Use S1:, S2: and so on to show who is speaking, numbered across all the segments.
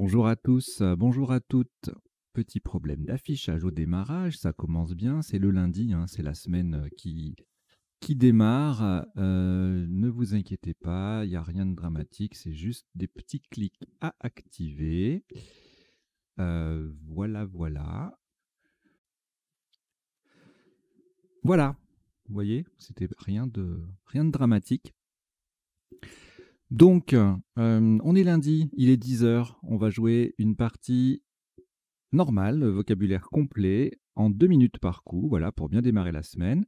S1: Bonjour à tous, bonjour à toutes. Petit problème d'affichage au démarrage, ça commence bien, c'est le lundi, hein, c'est la semaine qui démarre. Ne vous inquiétez pas, il n'y a rien de dramatique, c'est juste des petits clics à activer. Voilà, voilà. Voilà, vous voyez, c'était rien de dramatique. Donc, on est lundi, il est 10 heures, on va jouer une partie normale, vocabulaire complet, en 2 minutes par coup, voilà, pour bien démarrer la semaine.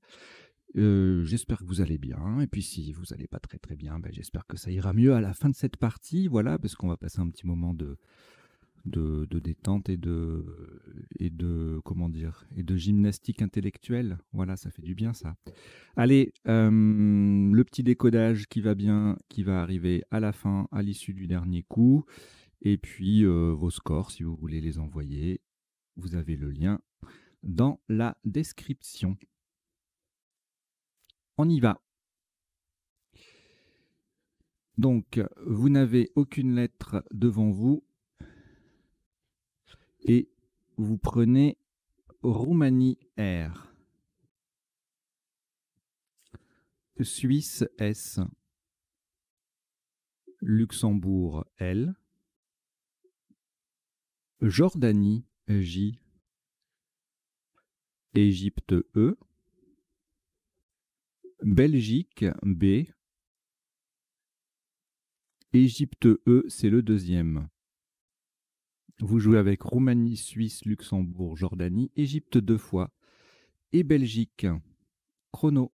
S1: J'espère que vous allez bien et puis si vous allez pas très, très bien, j'espère que ça ira mieux à la fin de cette partie, voilà, parce qu'on va passer un petit moment de détente et de comment dire? Et de gymnastique intellectuelle. Voilà, ça fait du bien ça. Allez, le petit décodage qui va bien, qui va arriver à la fin, à l'issue du dernier coup et puis, vos scores si vous voulez les envoyer. Vous avez le lien dans la description. On y va. Donc, vous n'avez aucune lettre devant vous et vous prenez Roumanie R, Suisse S, Luxembourg L, Jordanie J, Égypte E, Belgique B, Égypte E, c'est le deuxième. Vous jouez avec Roumanie, Suisse, Luxembourg, Jordanie, Égypte 2 fois et Belgique. Chrono.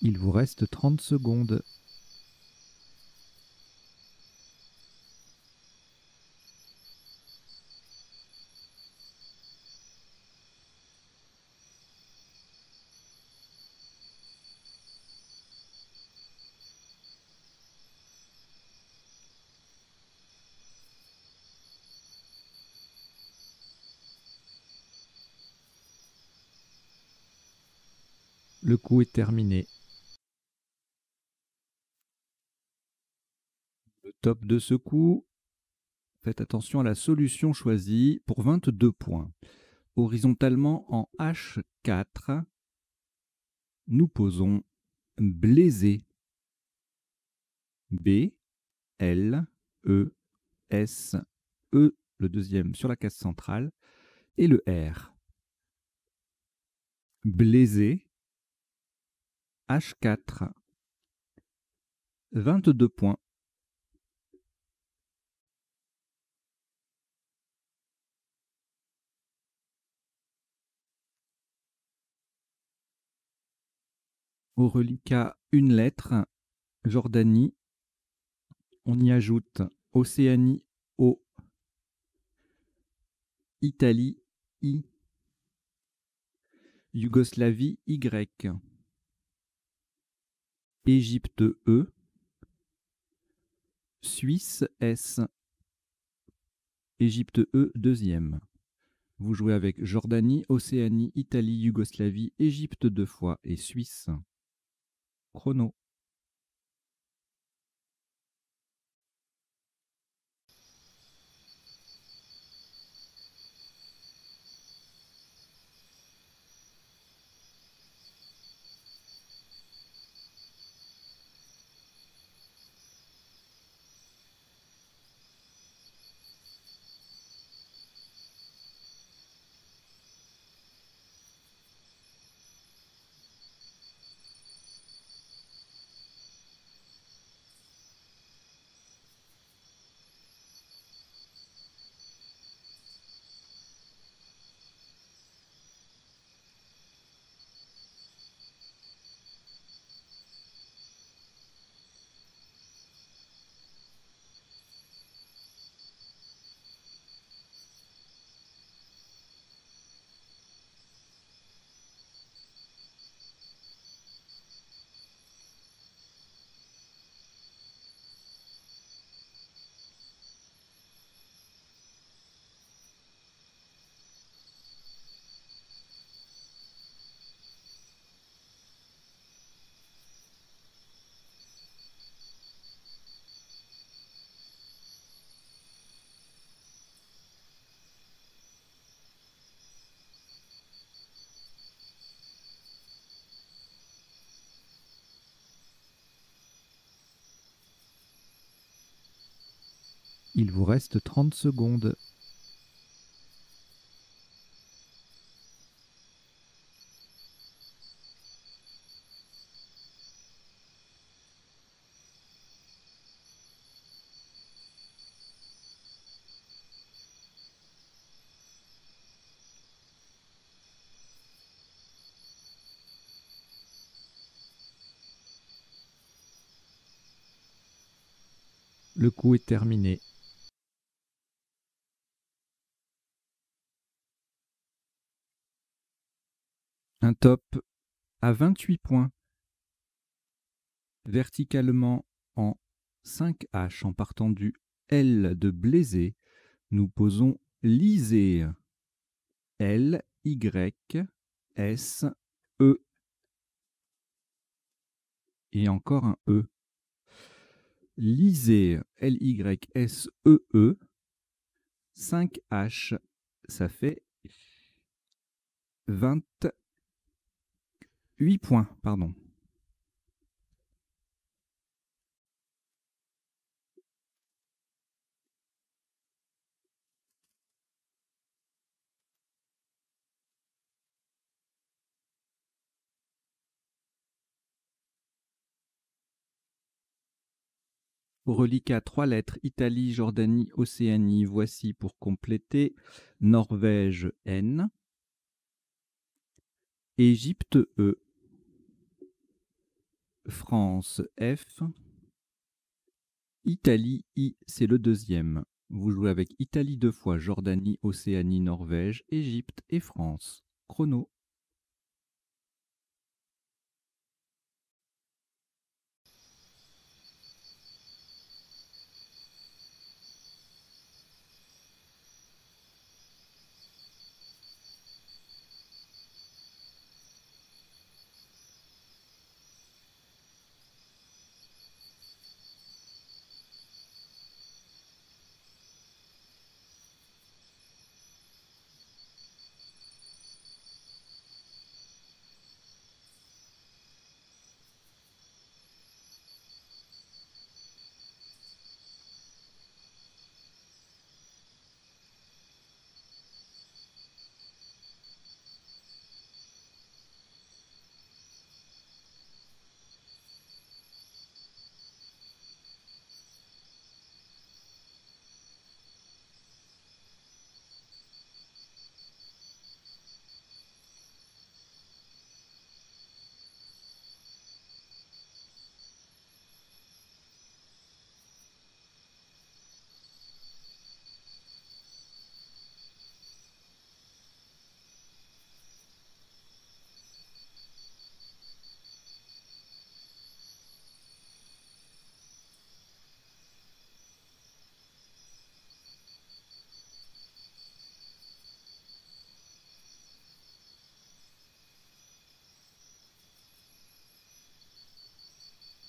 S1: Il vous reste 30 secondes. Le coup est terminé. Le top de ce coup, faites attention à la solution choisie pour 22 points. Horizontalement en H4, nous posons Blaisé. B, L, E, S, E, le deuxième sur la case centrale, et le R. Blaisé, H4. 22 points. Au reliquat, une lettre, Jordanie. On y ajoute Océanie, O, Italie, I, Yougoslavie, Y, Égypte, E, Suisse S. Égypte E, deuxième. Vous jouez avec Jordanie, Océanie, Italie, Yougoslavie, Égypte 2 fois et Suisse. Chrono. Il vous reste 30 secondes. Le coup est terminé. Un top à 28 points. Verticalement en 5H en partant du L de Blaisé, nous posons l'Isée. L, Y, S, E. Et encore un E. L'Isée, L, Y, S, E, E. 5H, ça fait 28 points, pardon. Reliquat 3 lettres, Italie, Jordanie, Océanie. Voici pour compléter Norvège N, Égypte E, France F, Italie I, c'est le deuxième. Vous jouez avec Italie 2 fois, Jordanie, Océanie, Norvège, Égypte et France. Chrono.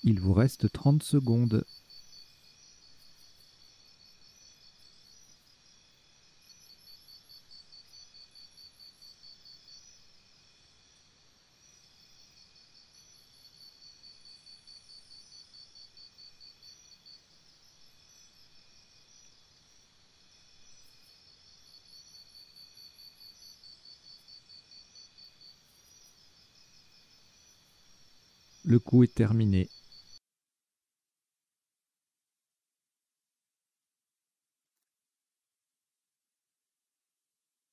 S1: Il vous reste 30 secondes. Le coup est terminé.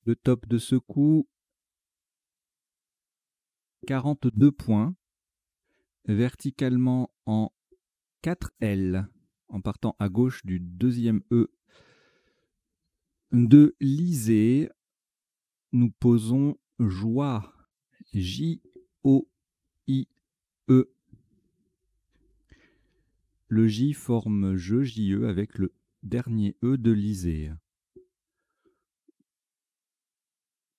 S1: Le top de ce coup, 42 points, verticalement en 4L, en partant à gauche du deuxième E de l'Isée. Nous posons joie, J-O-I-E. Le J forme je, J-E, avec le dernier E de l'Isée.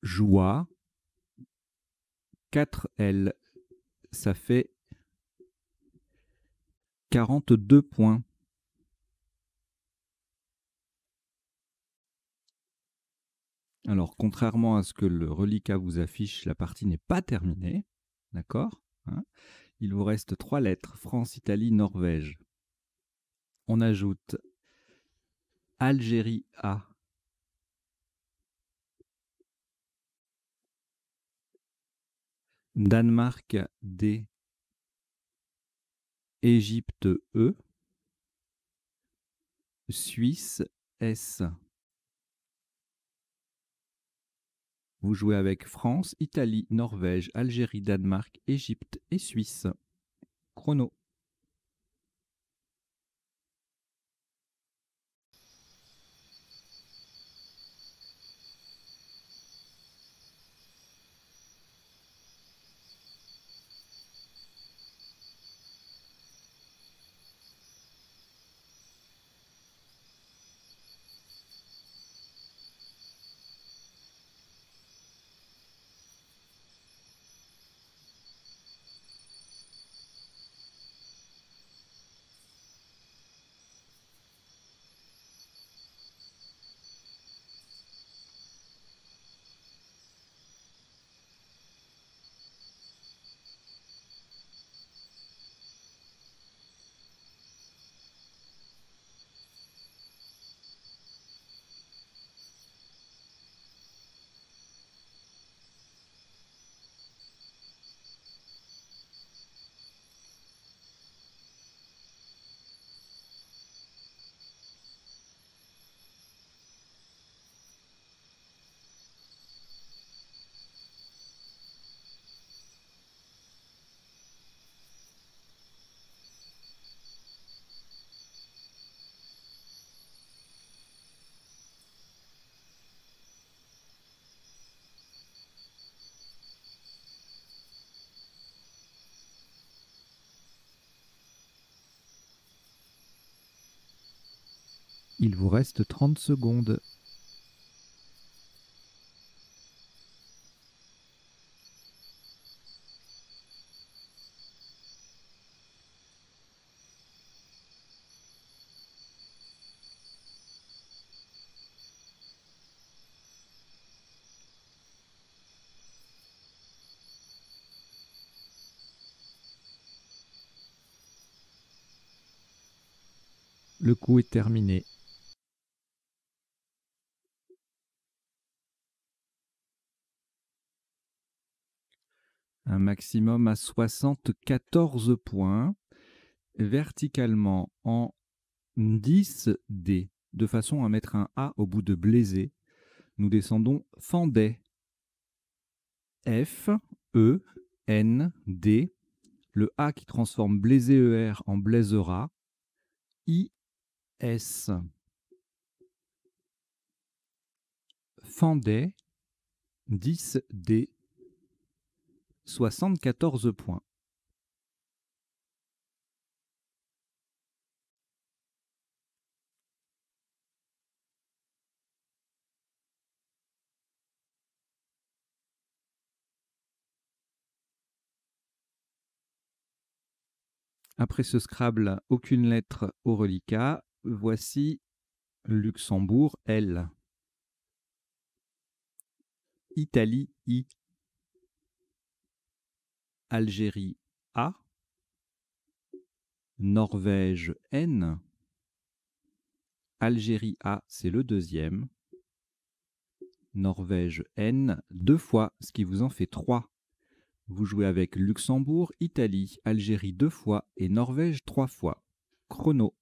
S1: Joie, 4L, ça fait 42 points. Alors, contrairement à ce que le reliquat vous affiche, la partie n'est pas terminée. D'accord, hein? Il vous reste 3 lettres, France, Italie, Norvège. On ajoute Algérie A, Danemark D, Égypte E, Suisse S. Vous jouez avec France, Italie, Norvège, Algérie, Danemark, Égypte et Suisse. Chrono. Il vous reste 30 secondes. Le coup est terminé. Un maximum à 74 points, verticalement en 10D, de façon à mettre un A au bout de Blaisé. Nous descendons Fendey. F, E, N, D. Le A qui transforme Blaisé ER en Blaisera. I, S. Fendey, 10D, 74 points. Après ce Scrabble, aucune lettre au reliquat. Voici Luxembourg, L. Italie, I. Algérie, A. Norvège, N. Algérie, A, c'est le deuxième. Norvège, N, 2 fois, ce qui vous en fait 3. Vous jouez avec Luxembourg, Italie, Algérie 2 fois et Norvège 3 fois. Chrono.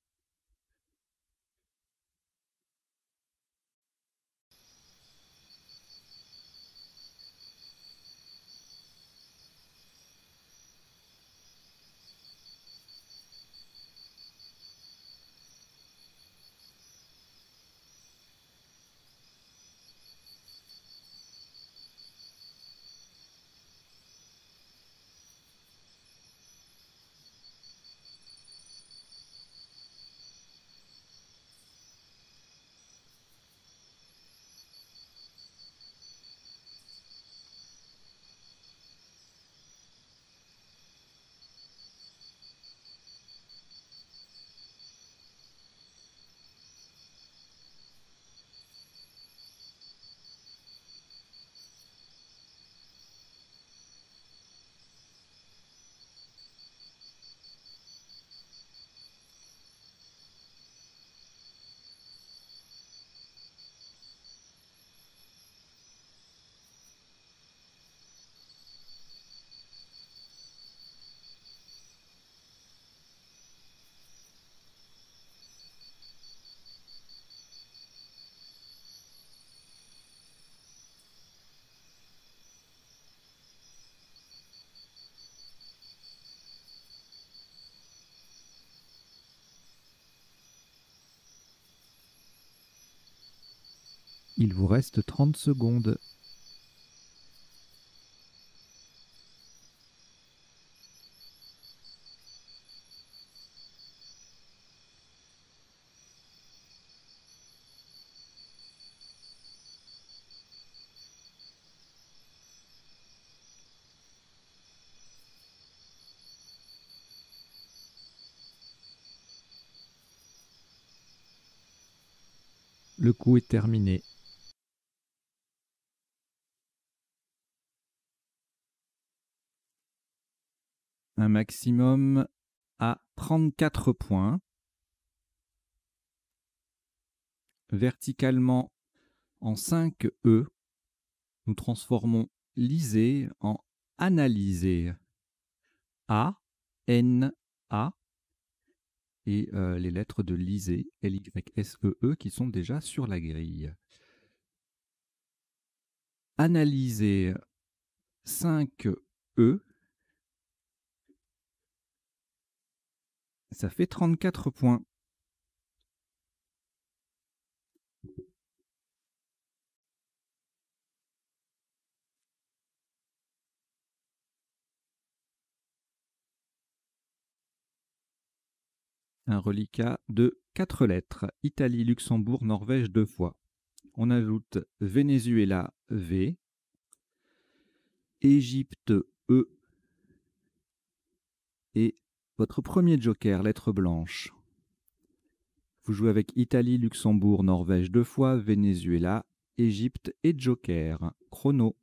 S1: Il vous reste 30 secondes. Le coup est terminé. Un maximum à 34 points. Verticalement en 5 E, nous transformons liser en analyser. A, N, A et les lettres de liser, L-Y-S-E-E, qui sont déjà sur la grille. Analyser 5 E, ça fait 34 points. Un reliquat de 4 lettres. Italie, Luxembourg, Norvège 2 fois. On ajoute Venezuela, V. Égypte, E. Et votre premier joker, lettre blanche. Vous jouez avec Italie, Luxembourg, Norvège 2 fois, Venezuela, Égypte et joker. Chrono.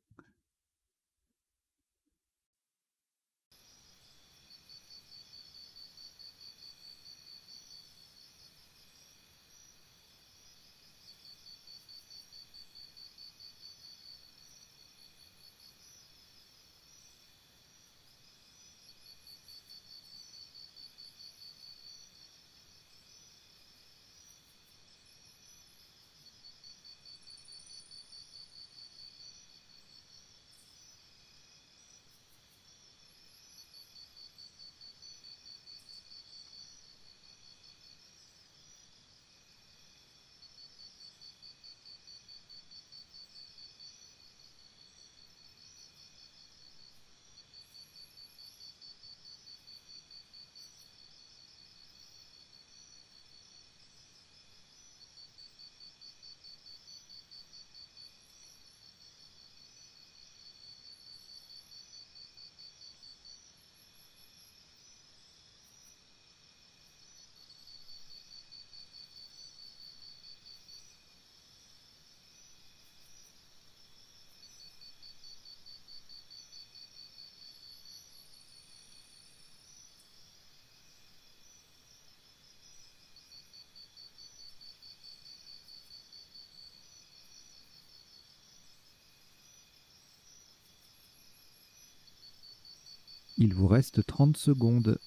S1: Il vous reste 30 secondes.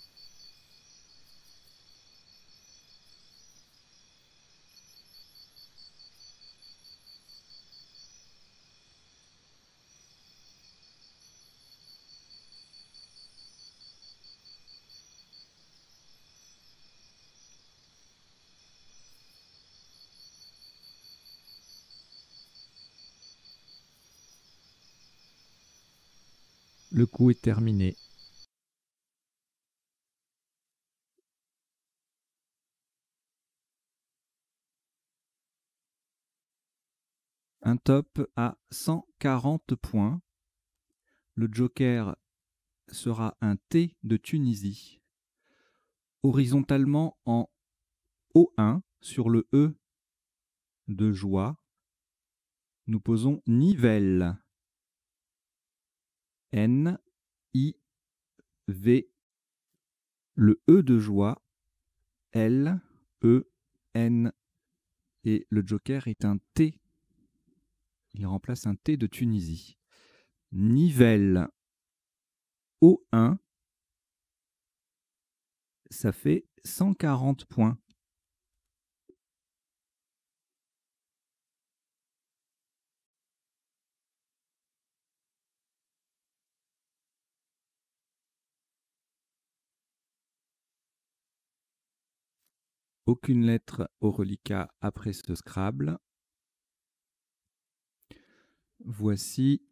S1: Le coup est terminé. Un top à 140 points. Le joker sera un T de Tunisie. Horizontalement en O1 sur le E de joie, nous posons Nivelle. N, I, V. Le E de joie, L, E, N. Et le joker est un T. Il remplace un T de Tunisie. Nivelle. O1. Ça fait 140 points. Aucune lettre au reliquat après ce Scrabble. Voici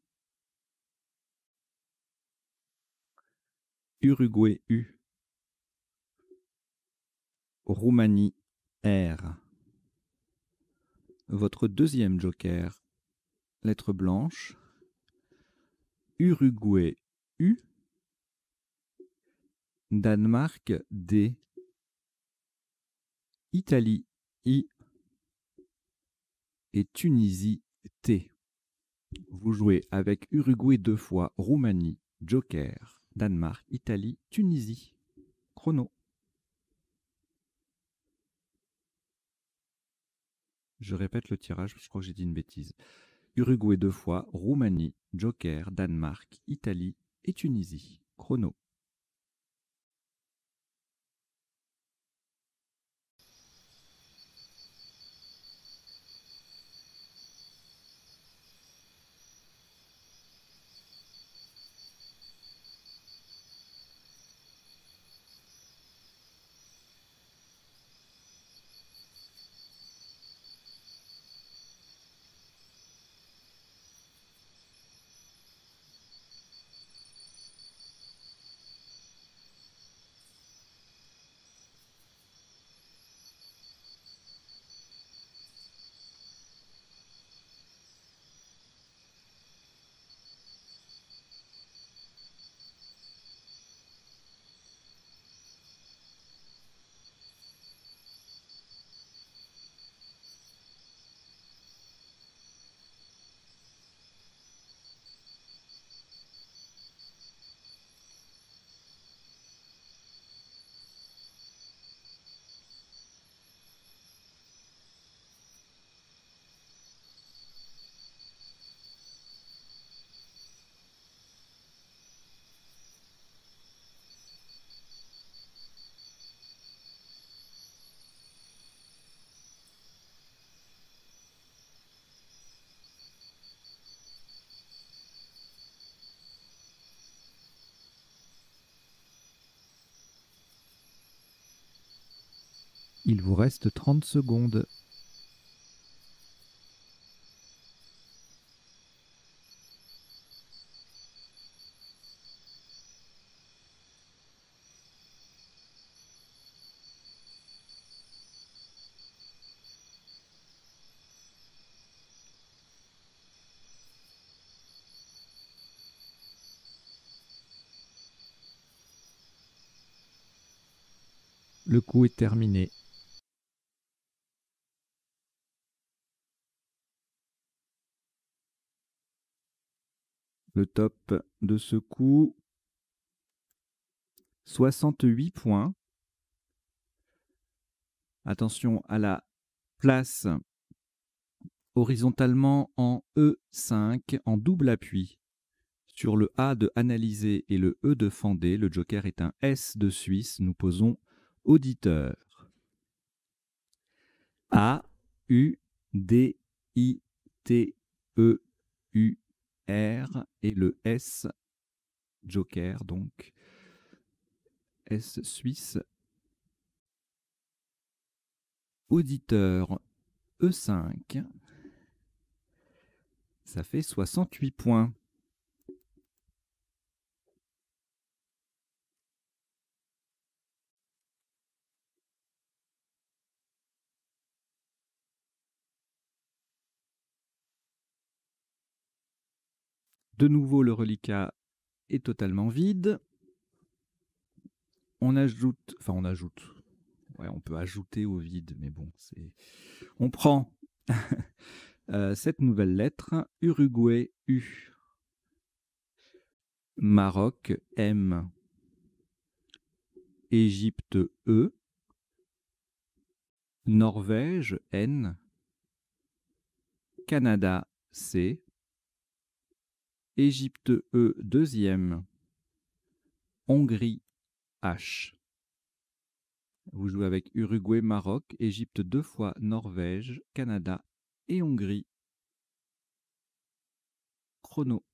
S1: Uruguay U. Roumanie R. Votre deuxième joker, lettre blanche. Uruguay U. Danemark D. Italie I. Et Tunisie T. Vous jouez avec Uruguay 2 fois, Roumanie, joker, Danemark, Italie, Tunisie. Chrono. Je répète le tirage, je crois que j'ai dit une bêtise. Uruguay 2 fois, Roumanie, joker, Danemark, Italie et Tunisie. Chrono. Il vous reste 30 secondes. Le coup est terminé. Le top de ce coup, 68 points. Attention à la place horizontalement en E5, en double appui Sur le A de analyser et le E de fender, le joker est un S de Suisse. Nous posons auditeur. A, U, D, I, T, E, U, R et le S, joker, donc S suisse. Auditeur E5, ça fait 68 points. De nouveau, le reliquat est totalement vide. On ajoute, ouais, on peut ajouter au vide, mais bon, c'est. On prend cette nouvelle lettre, Uruguay U, Maroc M, Égypte E, Norvège N, Canada C, Égypte E deuxième, Hongrie H. Vous jouez avec Uruguay, Maroc, Égypte 2 fois, Norvège, Canada et Hongrie. Chrono.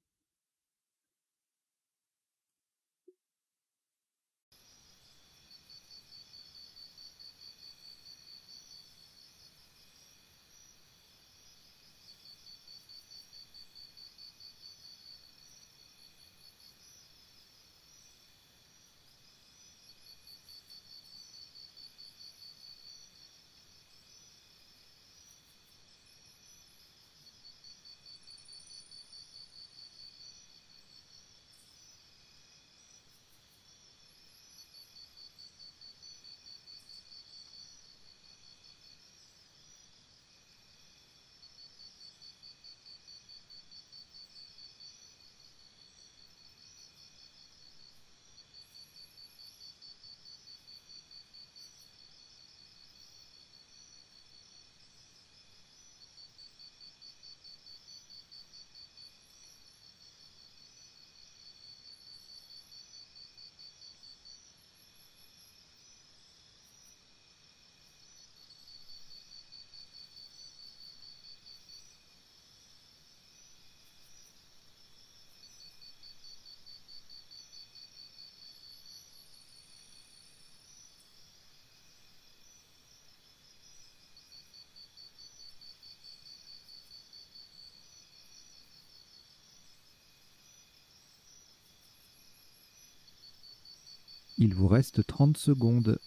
S1: Il vous reste 30 secondes.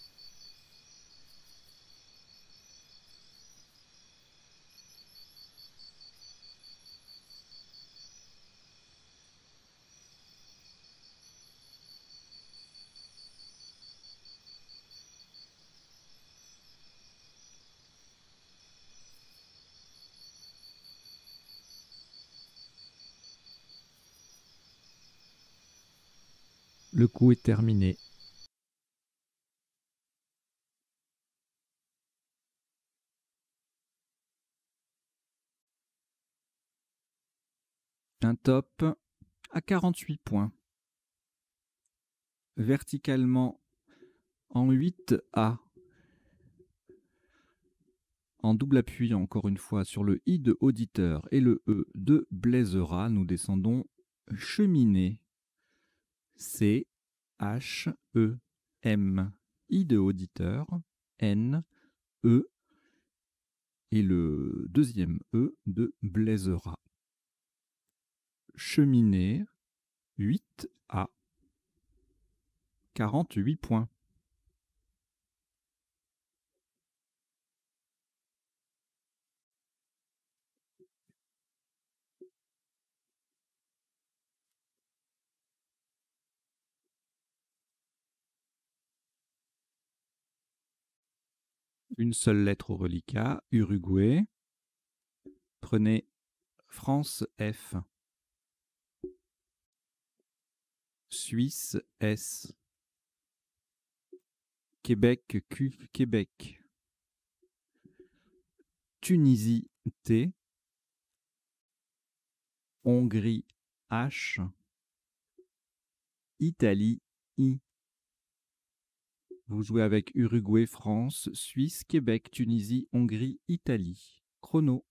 S1: Le coup est terminé. Un top à 48 points. Verticalement en 8A. En double appui, encore une fois, sur le I de auditeur et le E de Blaisera, nous descendons cheminée. C, H, E, M. I de auditeur, N, E et le deuxième E de Blaisera. Cheminée, 8A. 48 points. Une seule lettre au reliquat, Uruguay. Prenez France F. Suisse S. Québec Q, Québec. Tunisie T. Hongrie H. Italie, I. Vous jouez avec Uruguay, France, Suisse, Québec, Tunisie, Hongrie, Italie. Chrono.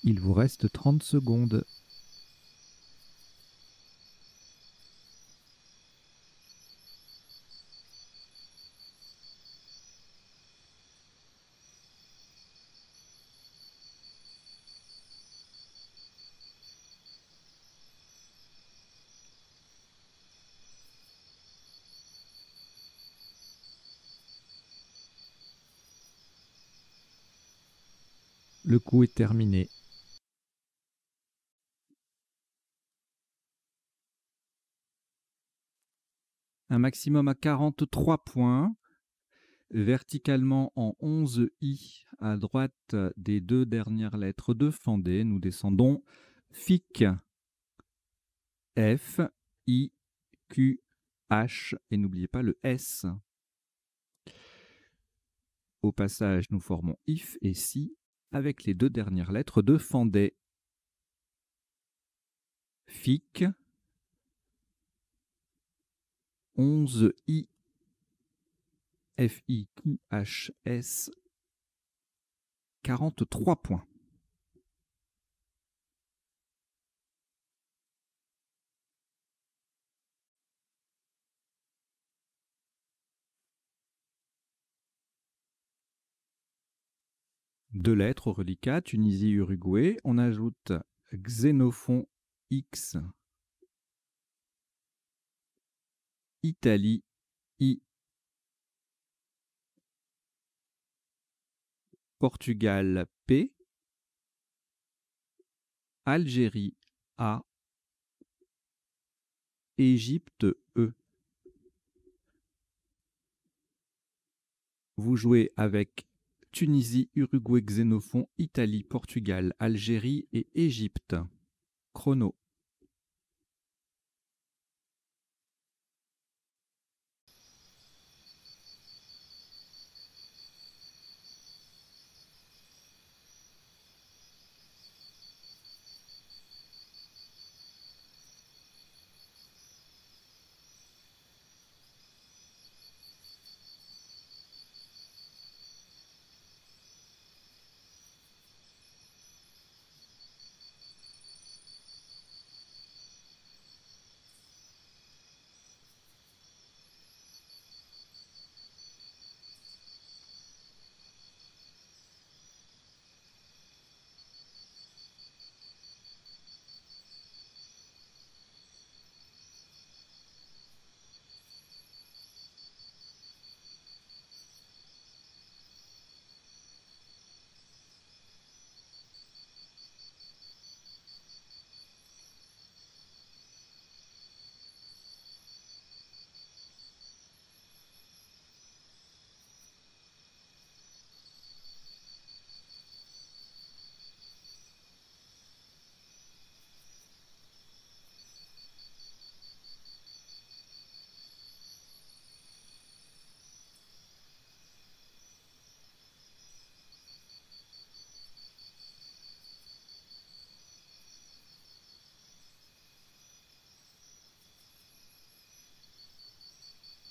S1: Il vous reste 30 secondes. Le coup est terminé. Un maximum à 43 points. Verticalement en 11 I à droite des deux dernières lettres de Fendée, nous descendons FIC, F, I, Q, H et n'oubliez pas le S. Au passage, nous formons IF et SI avec les deux dernières lettres de Fendée. FIC, 11 I, F, I, Q, H, S, 43 points. Deux lettres au reliquat, Tunisie, Uruguay. On ajoute Xénophon X, Italie, I, Portugal, P, Algérie, A, Égypte, E. Vous jouez avec Tunisie, Uruguay, Xénophon, Italie, Portugal, Algérie et Égypte. Chrono.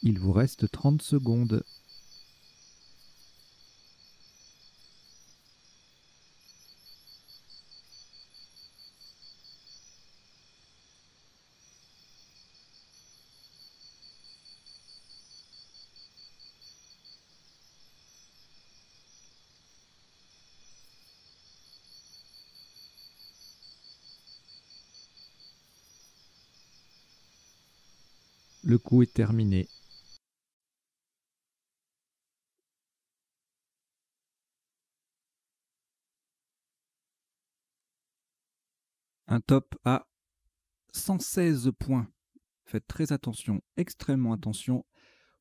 S1: Il vous reste 30 secondes. Le coup est terminé. Un top à 116 points. Faites très attention, extrêmement attention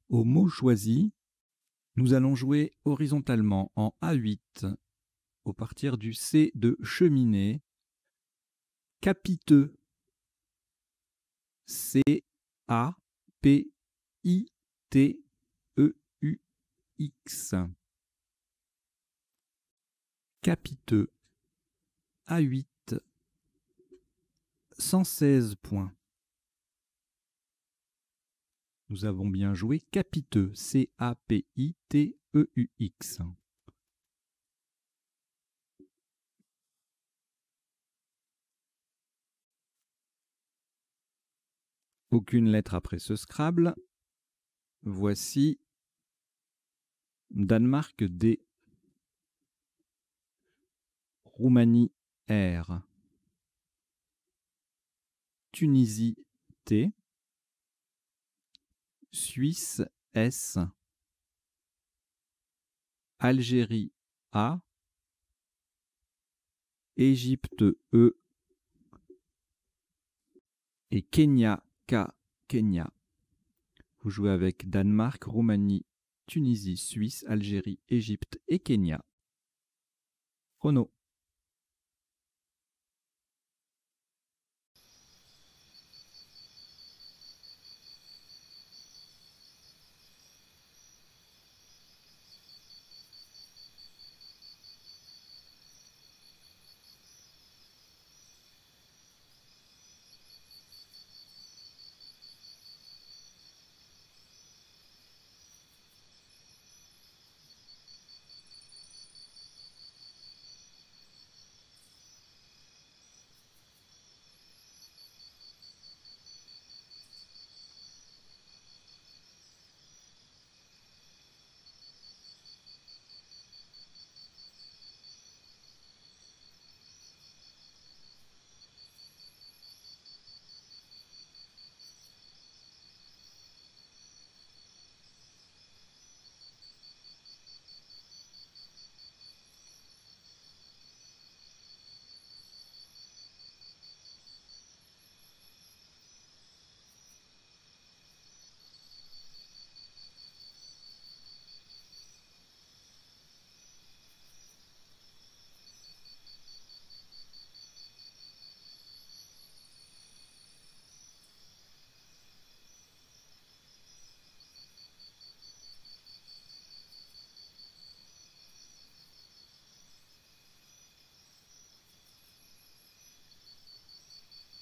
S1: aux mots choisis. Nous allons jouer horizontalement en A8 au partir du C de cheminée. Capiteux. C-A-P-I-T-E-U-X. Capiteux. A8. 116 points. Nous avons bien joué capiteux. C-A-P-I-T-E-U-X. Aucune lettre après ce Scrabble. Voici Danemark D. Roumanie R. Tunisie T. Suisse S. Algérie A. Égypte E. Et Kenya K. Kenya. Vous jouez avec Danemark, Roumanie, Tunisie, Suisse, Algérie, Égypte et Kenya. Chrono.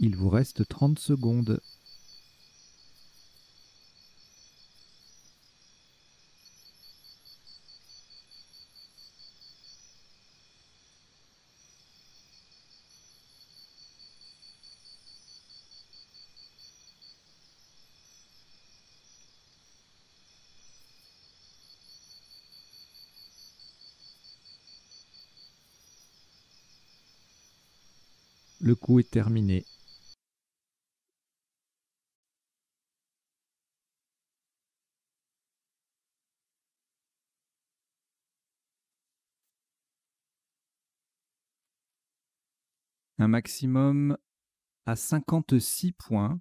S1: Il vous reste 30 secondes. Le coup est terminé. Un maximum à 56 points.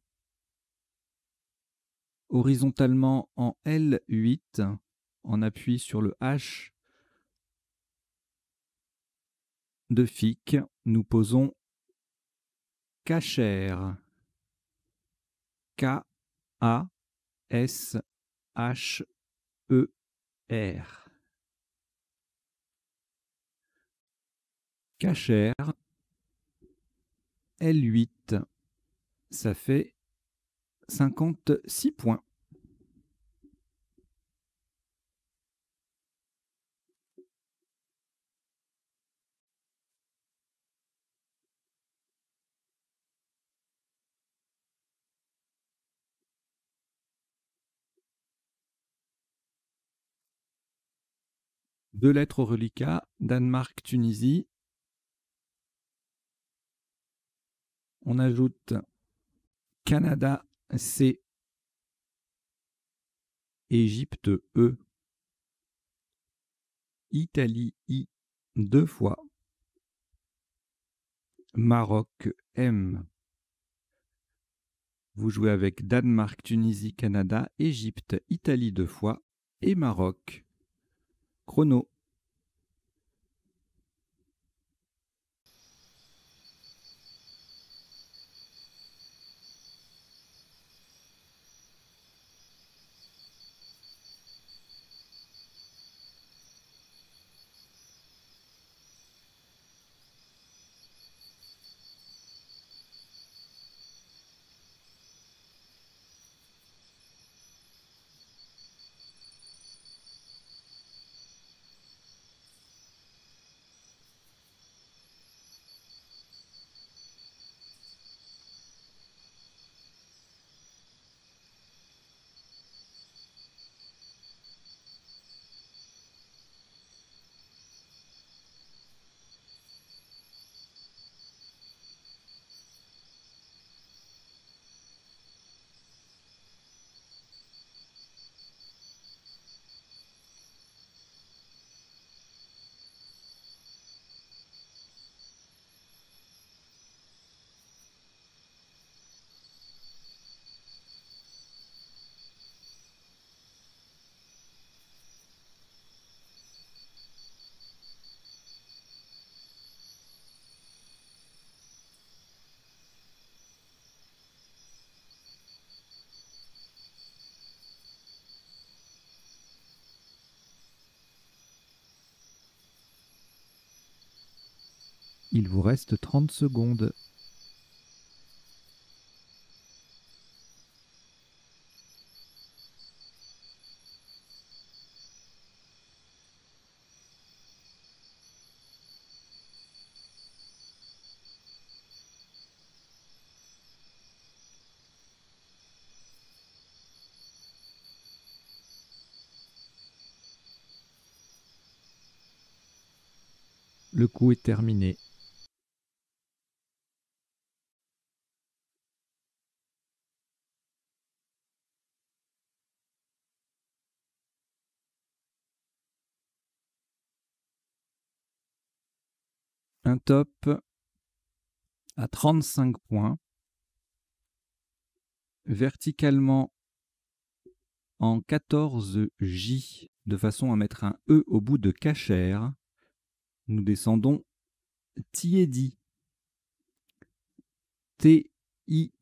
S1: Horizontalement en L8, en appui sur le H de FIC, nous posons Cachère. K-A-S-H-E-R. Cachère. L8. Ça fait 56 points. 2 lettres au reliquat, Danemark, Tunisie. On ajoute Canada, C. Égypte, E. Italie, I. 2 fois. Maroc, M. Vous jouez avec Danemark, Tunisie, Canada, Égypte, Italie 2 fois et Maroc. Chrono. Il vous reste 30 secondes. Le coup est terminé. Un top à 35 points. Verticalement en 14J, de façon à mettre un E au bout de cachère. Nous descendons Tiedi. T-I-E-D-I.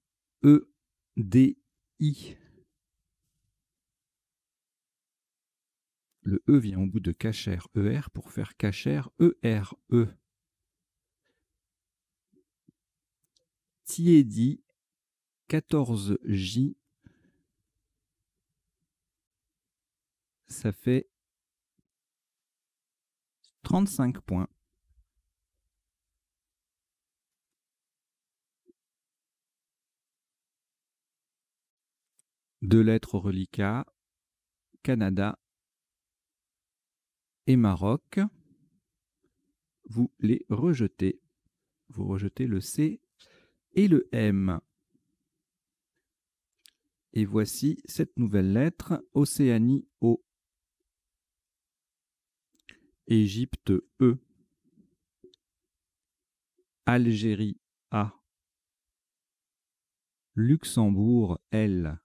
S1: Le E vient au bout de cachère ER pour faire cachère E-R-E. Tiedi, 14J. Ça fait 35 points. Deux lettres au reliquat, Canada et Maroc. Vous les rejetez. Vous rejetez le C et le M. Et voici cette nouvelle lettre, Océanie O. Égypte E. Algérie A. Luxembourg L.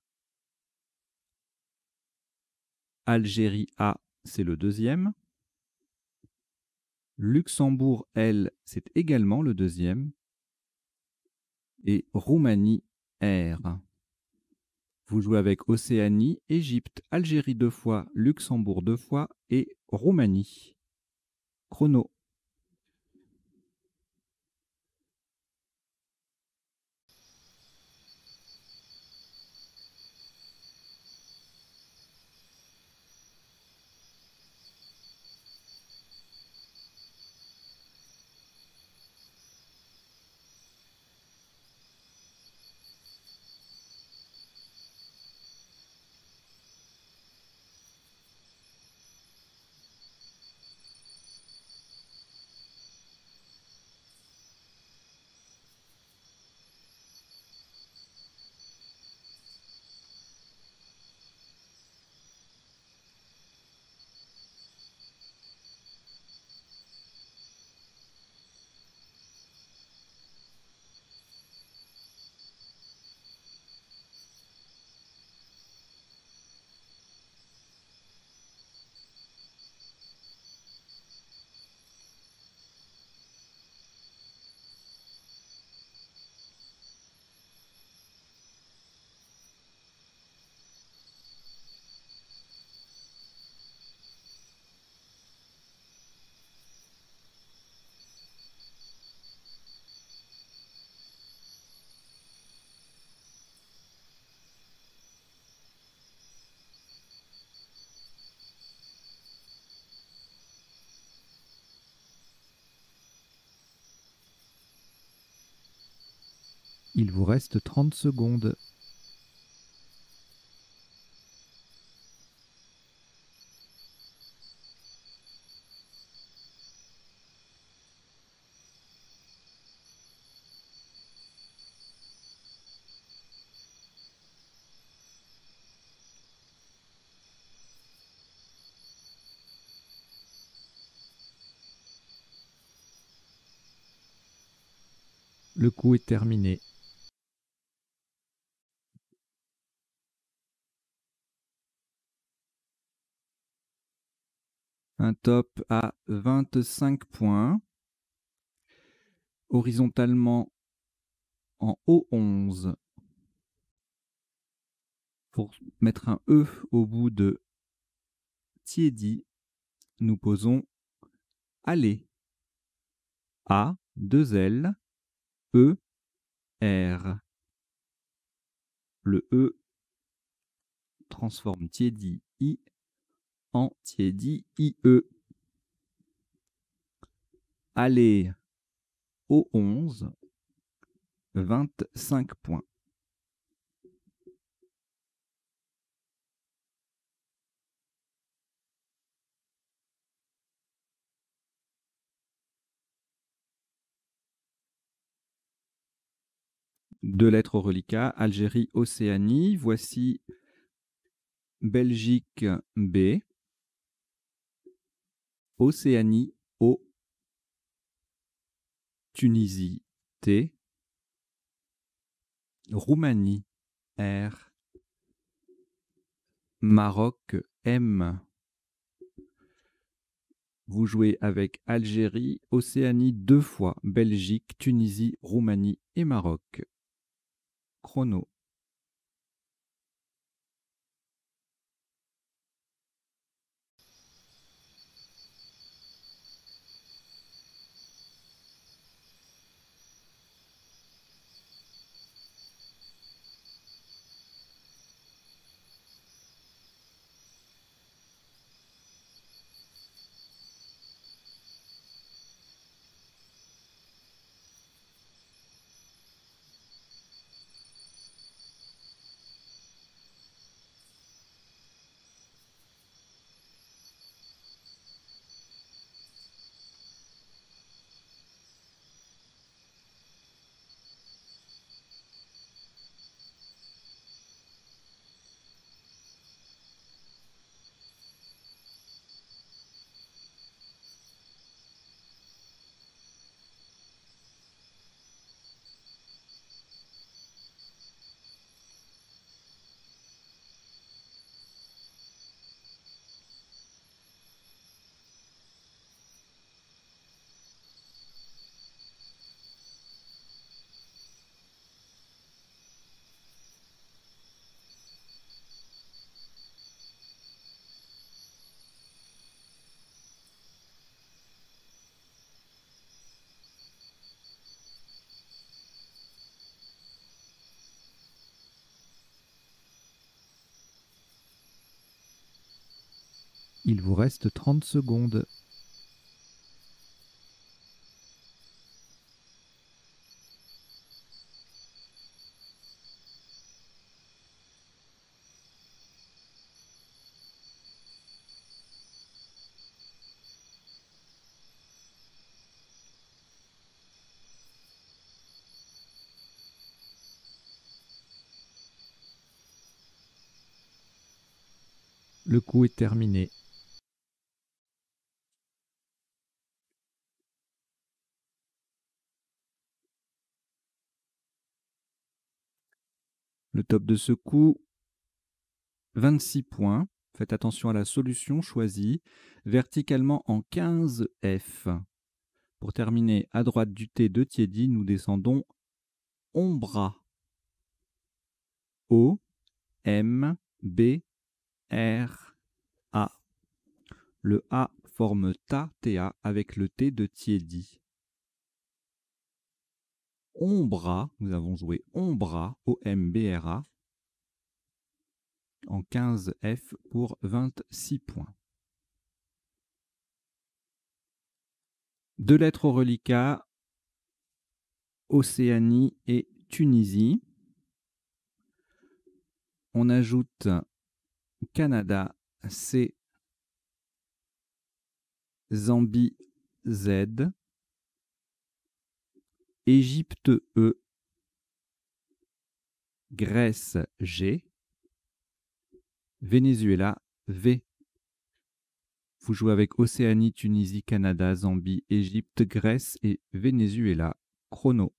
S1: Algérie A, c'est le deuxième. Luxembourg L, c'est également le deuxième. Et Roumanie R. Vous jouez avec Océanie, Égypte, Algérie 2 fois, Luxembourg 2 fois et Roumanie. Chrono. Il vous reste 30 secondes. Le coup est terminé. Un top à 25 points. Horizontalement en O11. Pour mettre un E au bout de tiédi, nous posons aller. A, 2 L, E, R. Le E transforme tiédi I en tiédi IE. Aller O11, 25 points. Deux lettres au reliquat, Algérie, Océanie. Voici Belgique B, Océanie O, Tunisie T, Roumanie R, Maroc M. Vous jouez avec Algérie, Océanie 2 fois, Belgique, Tunisie, Roumanie et Maroc. Chrono. Il vous reste 30 secondes. Le coup est terminé. Le top de ce coup, 26 points. Faites attention à la solution choisie. Verticalement en 15 F. Pour terminer, à droite du T de tiédi, nous descendons Ombra. O, M, B, R, A. Le A forme ta, TA, avec le T de tiédi. Ombra, nous avons joué Ombra, O-M-B-R-A, en 15 F pour 26 points. Deux lettres au reliquat, Océanie et Tunisie. On ajoute Canada, C. Zambie, Z. Égypte, E. Grèce, G. Venezuela, V. Vous jouez avec Océanie, Tunisie, Canada, Zambie, Égypte, Grèce et Venezuela. Chrono.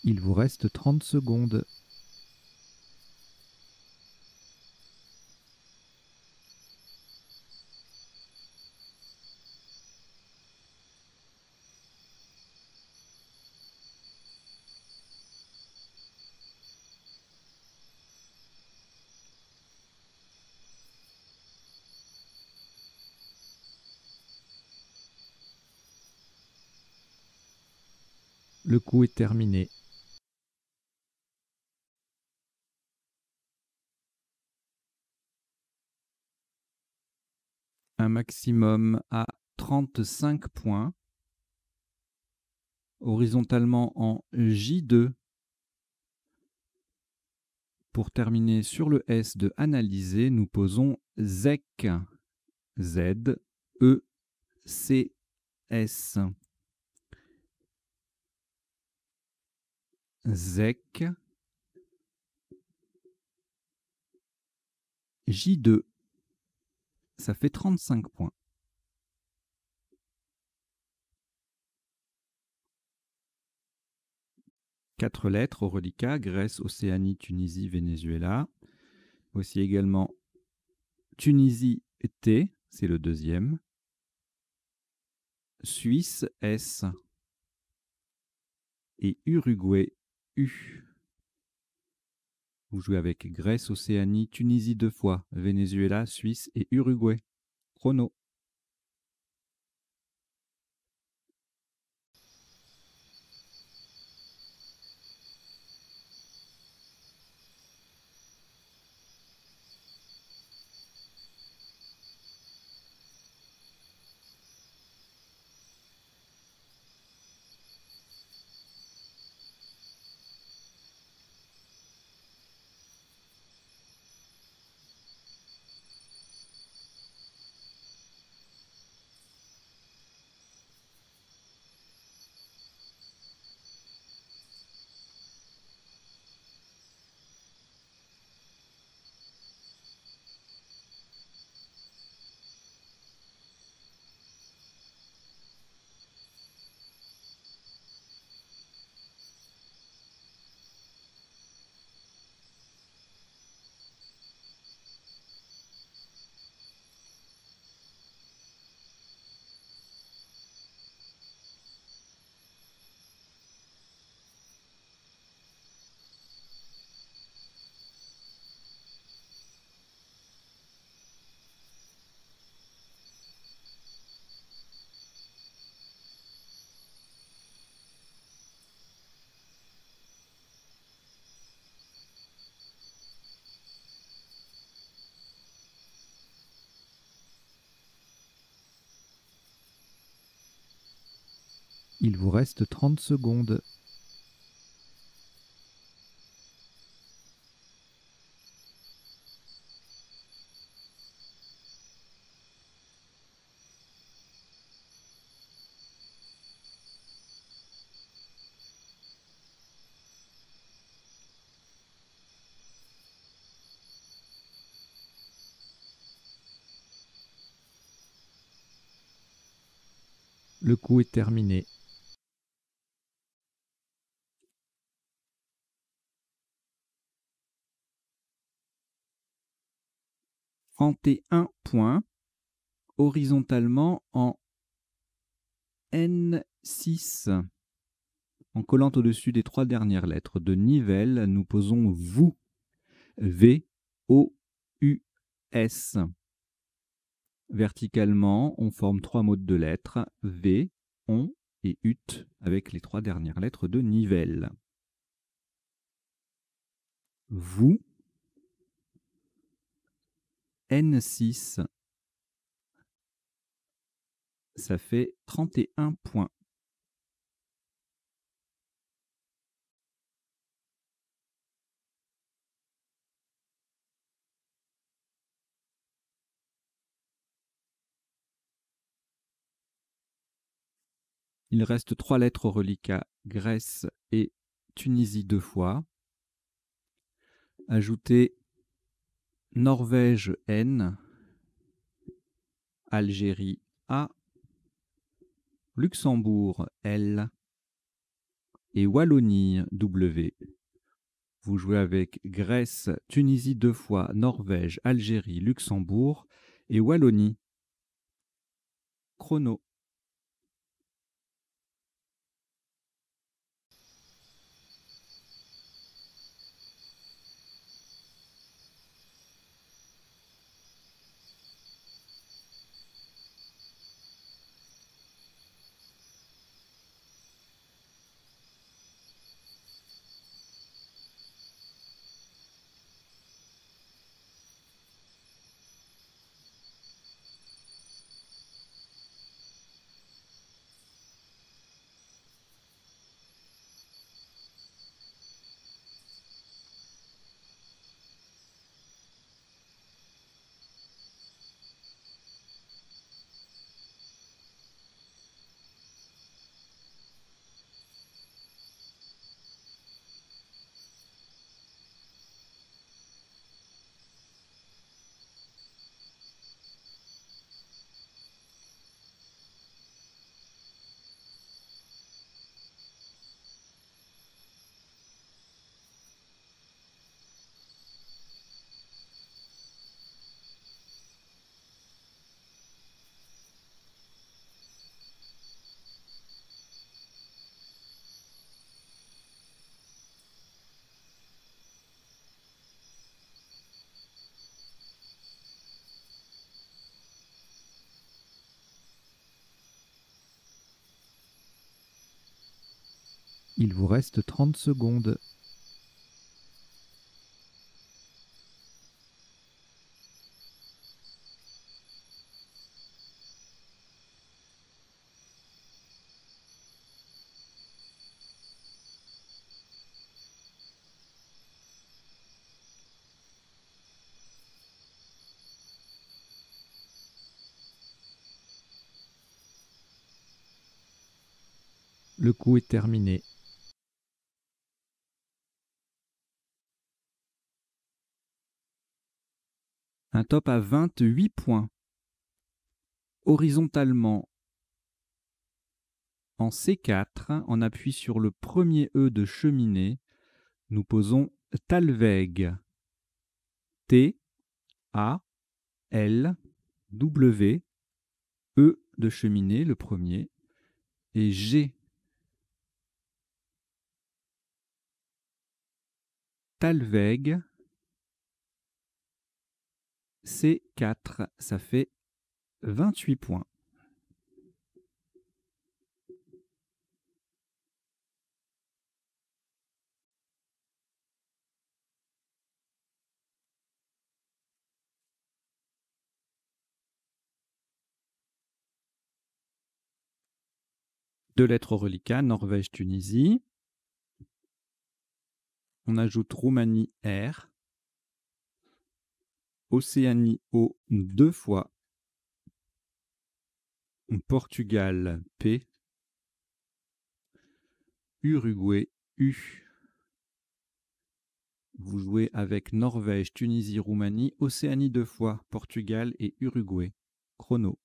S1: Il vous reste 30 secondes. Le coup est terminé. Un maximum à 35 points. Horizontalement en J2. Pour terminer sur le S de analyser, nous posons ZEC. Z, E, C, S. ZEC. J2. Ça fait 35 points. Quatre lettres au reliquat, Grèce, Océanie, Tunisie, Venezuela. Voici également Tunisie, T, c'est le deuxième. Suisse, S. Et Uruguay, U. Vous jouez avec Grèce, Océanie, Tunisie 2 fois, Venezuela, Suisse et Uruguay. Chrono. Il vous reste 30 secondes. Le coup est terminé. Trente-et-un points horizontalement en N6. En collant au-dessus des 3 dernières lettres de Nivelles, nous posons vous. V-O-U-S. Verticalement, on forme 3 mots de lettres, V, on et ut, avec les 3 dernières lettres de Nivelles. Vous, N6, ça fait 31 points. Il reste 3 lettres au reliquat, Grèce et Tunisie 2 fois. Ajoutez Norvège N, Algérie A, Luxembourg L et Wallonie W. Vous jouez avec Grèce, Tunisie 2 fois, Norvège, Algérie, Luxembourg et Wallonie. Chrono. Il vous reste 30 secondes. Le coup est terminé. Un top à 28 points. Horizontalement en C4, on appuie sur le premier E de cheminée. Nous posons Talweg. T, A, L, W, E de cheminée, le premier, et G. Talweg, C4, ça fait 28 points. 2 lettres au reliquat, Norvège, Tunisie. On ajoute Roumanie, R. Océanie, O, 2 fois. Portugal, P. Uruguay, U. Vous jouez avec Norvège, Tunisie, Roumanie, Océanie 2 fois, Portugal et Uruguay. Chrono.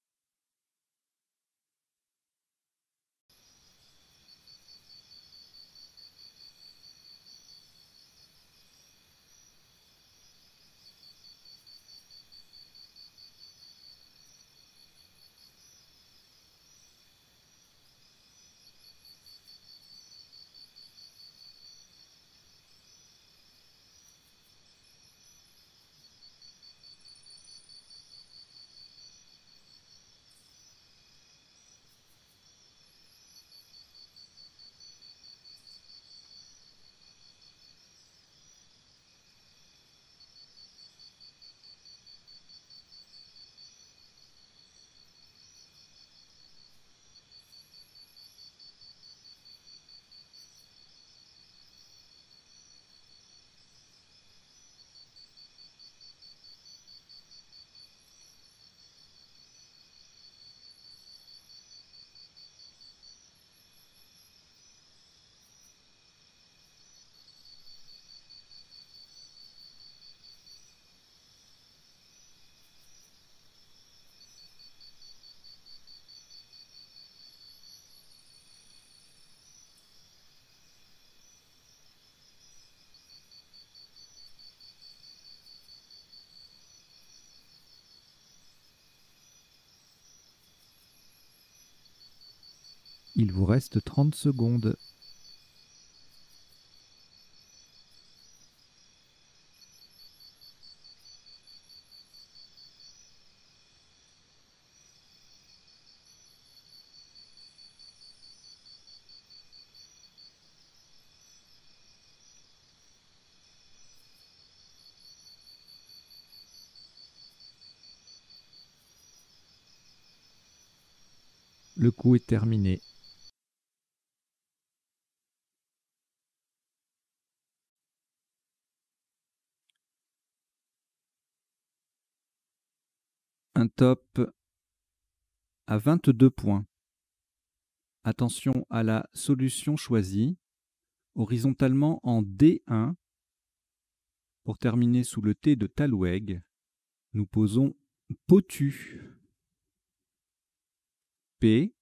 S1: Il vous reste 30 secondes. Le coup est terminé. Un top à 22 points. Attention à la solution choisie. Horizontalement en D1. Pour terminer sous le T de Talweg, nous posons Potu. P,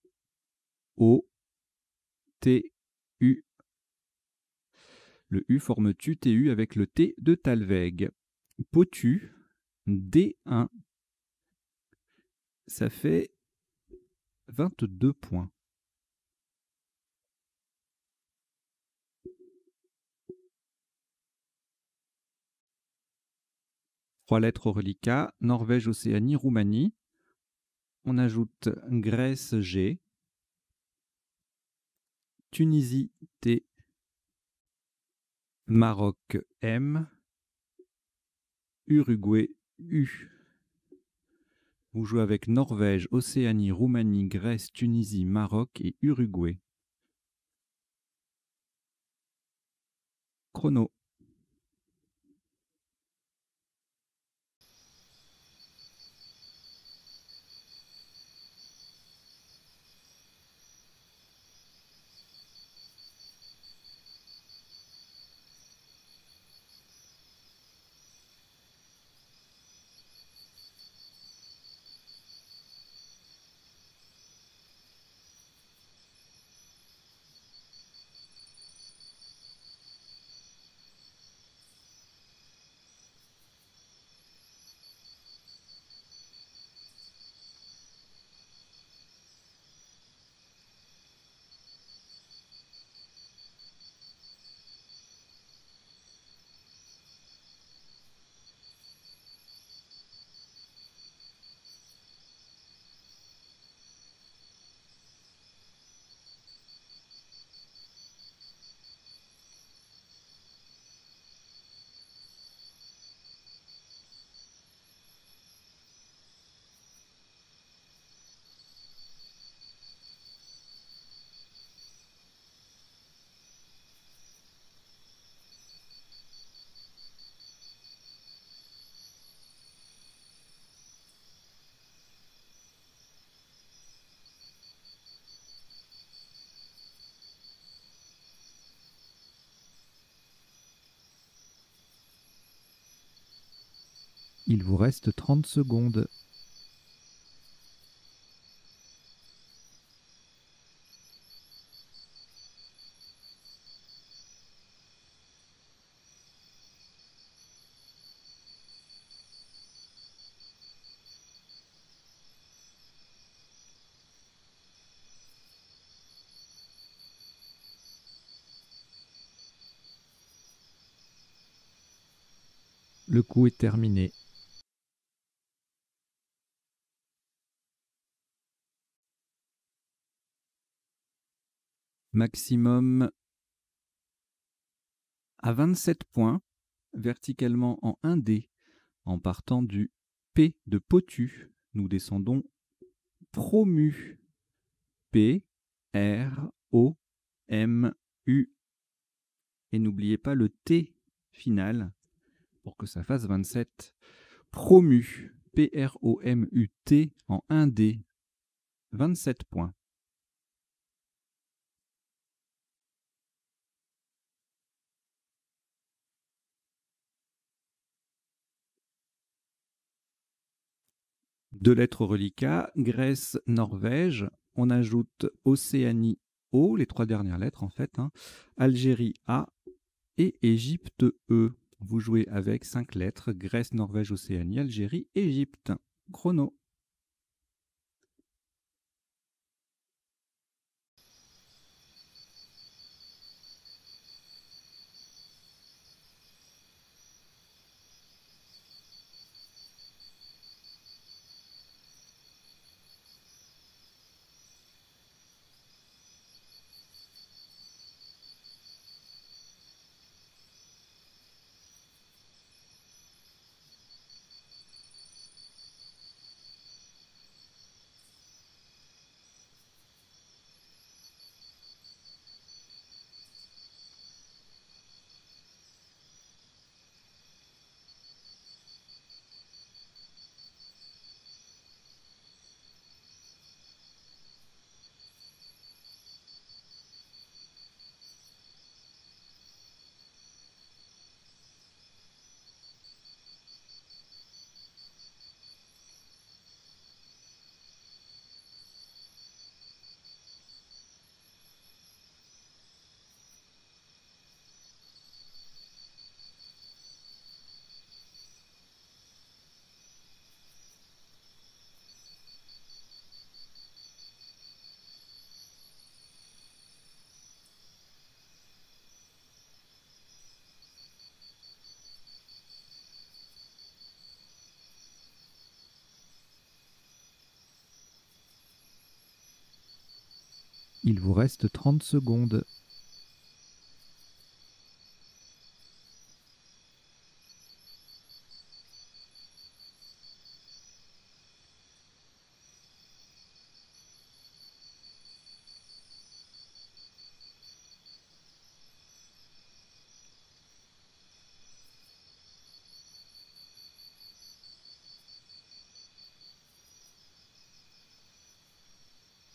S1: O, T, U. Le U forme tu, TU avec le T de Talweg. Potu, D1. Ça fait 22 points. Trois lettres au reliquat, Norvège, Océanie, Roumanie. On ajoute Grèce, G. Tunisie, T. Maroc, M. Uruguay, U. Vous jouez avec Norvège, Océanie, Roumanie, Grèce, Tunisie, Maroc et Uruguay. Chrono. Il vous reste 30 secondes. Le coup est terminé. Maximum à 27 points, verticalement en 1D, en partant du P de potu. Nous descendons promu. P, R, O, M, U. Et n'oubliez pas le T final pour que ça fasse 27. Promu. P-R-O-M-U-T en 1D. 27 points. Deux lettres reliquats, Grèce, Norvège. On ajoute Océanie, O, les trois dernières lettres en fait. Algérie, A et Égypte, E. Vous jouez avec 5 lettres, Grèce, Norvège, Océanie, Algérie, Égypte. Chrono. Il vous reste 30 secondes.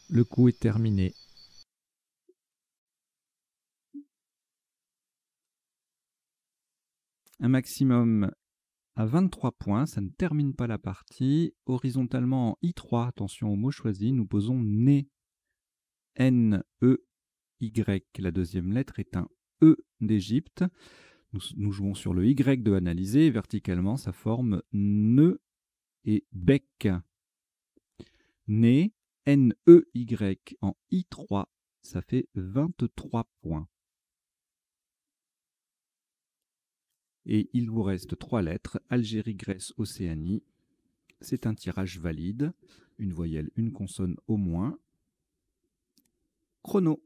S1: Le coup est terminé. Un maximum à 23 points, ça ne termine pas la partie. Horizontalement en I3, attention au mot choisi, nous posons né. N-E-Y. La deuxième lettre est un E d'Égypte. Nous jouons sur le Y de analyser. Verticalement, ça forme nœud et bec. Né, N-E-Y en I3, ça fait 23 points. Et il vous reste 3 lettres, Algérie, Grèce, Océanie. C'est un tirage valide, une voyelle, une consonne au moins. Chrono.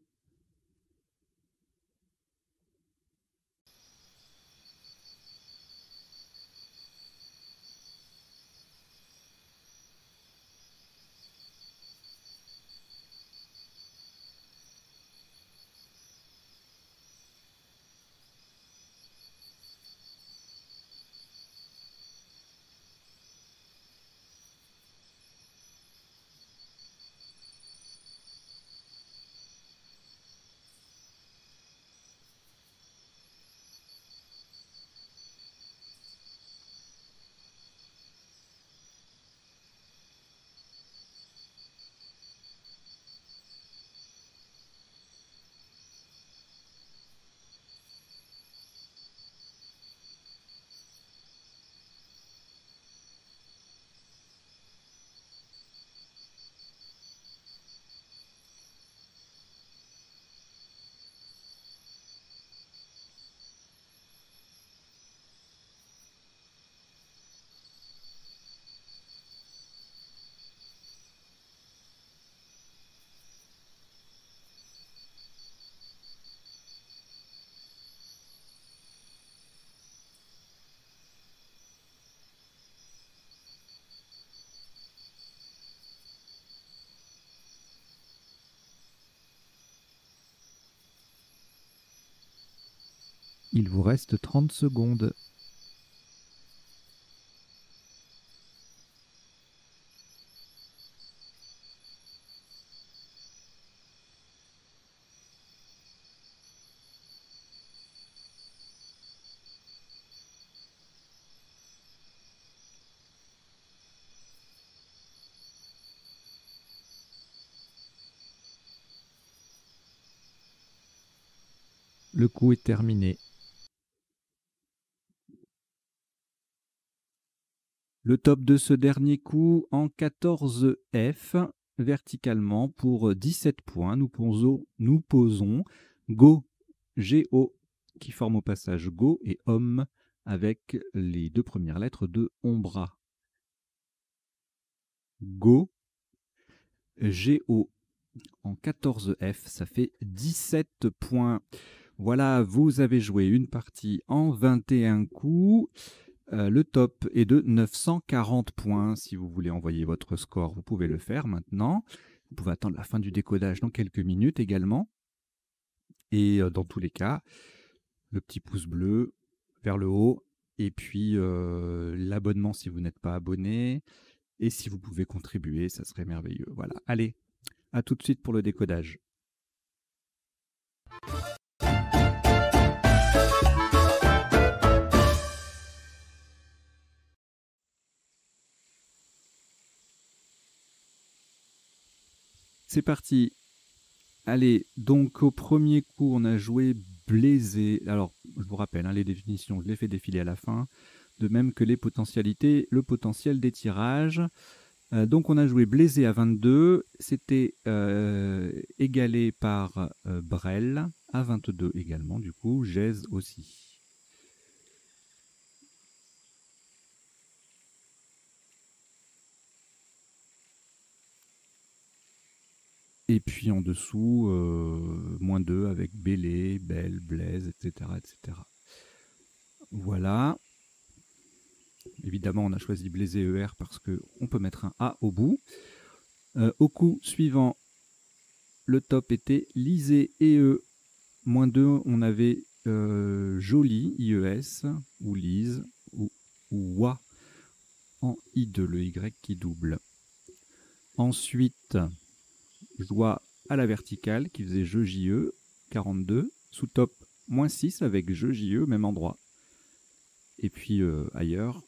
S1: Il vous reste 30 secondes. Le coup est terminé. Le top de ce dernier coup en 14F, verticalement pour 17 points. Nous posons Go, G-O, qui forme au passage Go, et Homme, avec les deux premières lettres de Ombra. Go, G-O, en 14F, ça fait 17 points. Voilà, vous avez joué une partie en 21 coups. Le top est de 940 points. Si vous voulez envoyer votre score, vous pouvez le faire maintenant. Vous pouvez attendre la fin du décodage dans quelques minutes également. Et dans tous les cas, le petit pouce bleu vers le haut. Et puis l'abonnement si vous n'êtes pas abonné. Et si vous pouvez contribuer, ça serait merveilleux. Voilà, allez, à tout de suite pour le décodage. C'est parti. Allez, donc au premier coup, on a joué Blazer. Alors, je vous rappelle, les définitions, je les fais défiler à la fin. De même que les potentialités, le potentiel des tirages. Donc on a joué Blazer à 22. C'était égalé par Brel à 22 également. Du coup, Gèze aussi. Et puis en dessous, moins 2 avec Bélé, Belle, Blaise, etc., etc. Voilà. Évidemment, on a choisi Blaise ER parce qu'on peut mettre un A au bout. Au coup suivant, le top était Lisée EE. Moins 2, on avait Jolie, IES, ou Lise, ou Wa, en I2, le Y qui double. Ensuite, Joie à la verticale qui faisait Je JE, 42. Sous top, moins 6 avec Je JE, même endroit. Et puis ailleurs,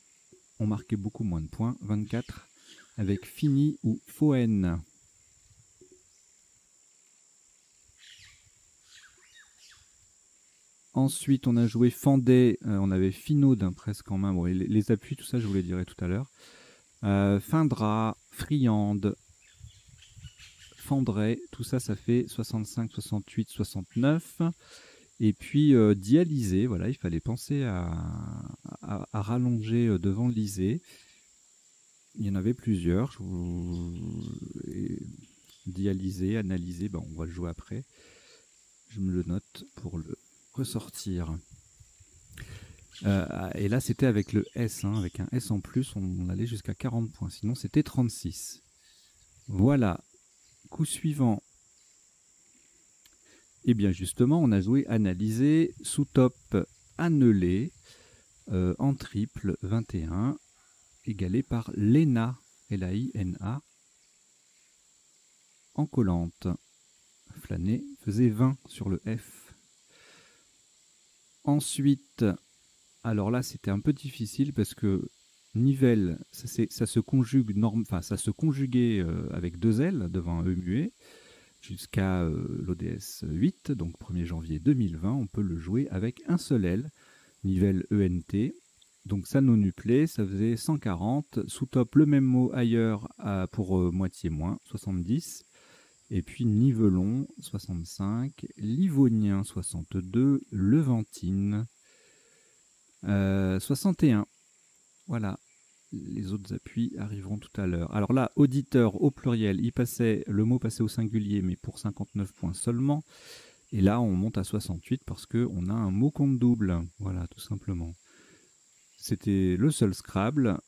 S1: on marquait beaucoup moins de points, 24, avec Fini ou Foen. Ensuite, on a joué Fendé, on avait Finaud presque en main. Bon, les appuis, tout ça, je vous les dirai tout à l'heure. Findra, Friande, Fendray, tout ça, ça fait 65, 68, 69. Et puis dialysé, voilà, il fallait penser à rallonger devant l'isé. Il y en avait plusieurs. Dialysé, analysé, on va le jouer après. Je me le note pour le ressortir. Et là, c'était avec le S, avec un S en plus, on allait jusqu'à 40 points. Sinon, c'était 36. Voilà. Coup suivant. Et bien justement, on a joué analysé, sous top annelé, en triple 21, égalé par Lena, L-A-I-N-A, en collante. Flâner faisait 20 sur le F. Ensuite, alors là c'était un peu difficile parce que Nivelle, ça se conjugue ça se conjuguait avec deux L devant un E muet jusqu'à l'ODS 8, donc 1er janvier 2020, on peut le jouer avec un seul L, Nivelle ENT. Donc ça non-nuplé, ça faisait 140. Sous top, le même mot ailleurs pour moitié moins, 70. Et puis Nivelon, 65. Livonien, 62. Levantine, 61. Voilà. Les autres appuis arriveront tout à l'heure. Alors là, auditeur au pluriel, le mot passait au singulier, mais pour 59 points seulement. Et là, on monte à 68 parce qu'on a un mot compte double. Voilà, tout simplement. C'était le seul Scrabble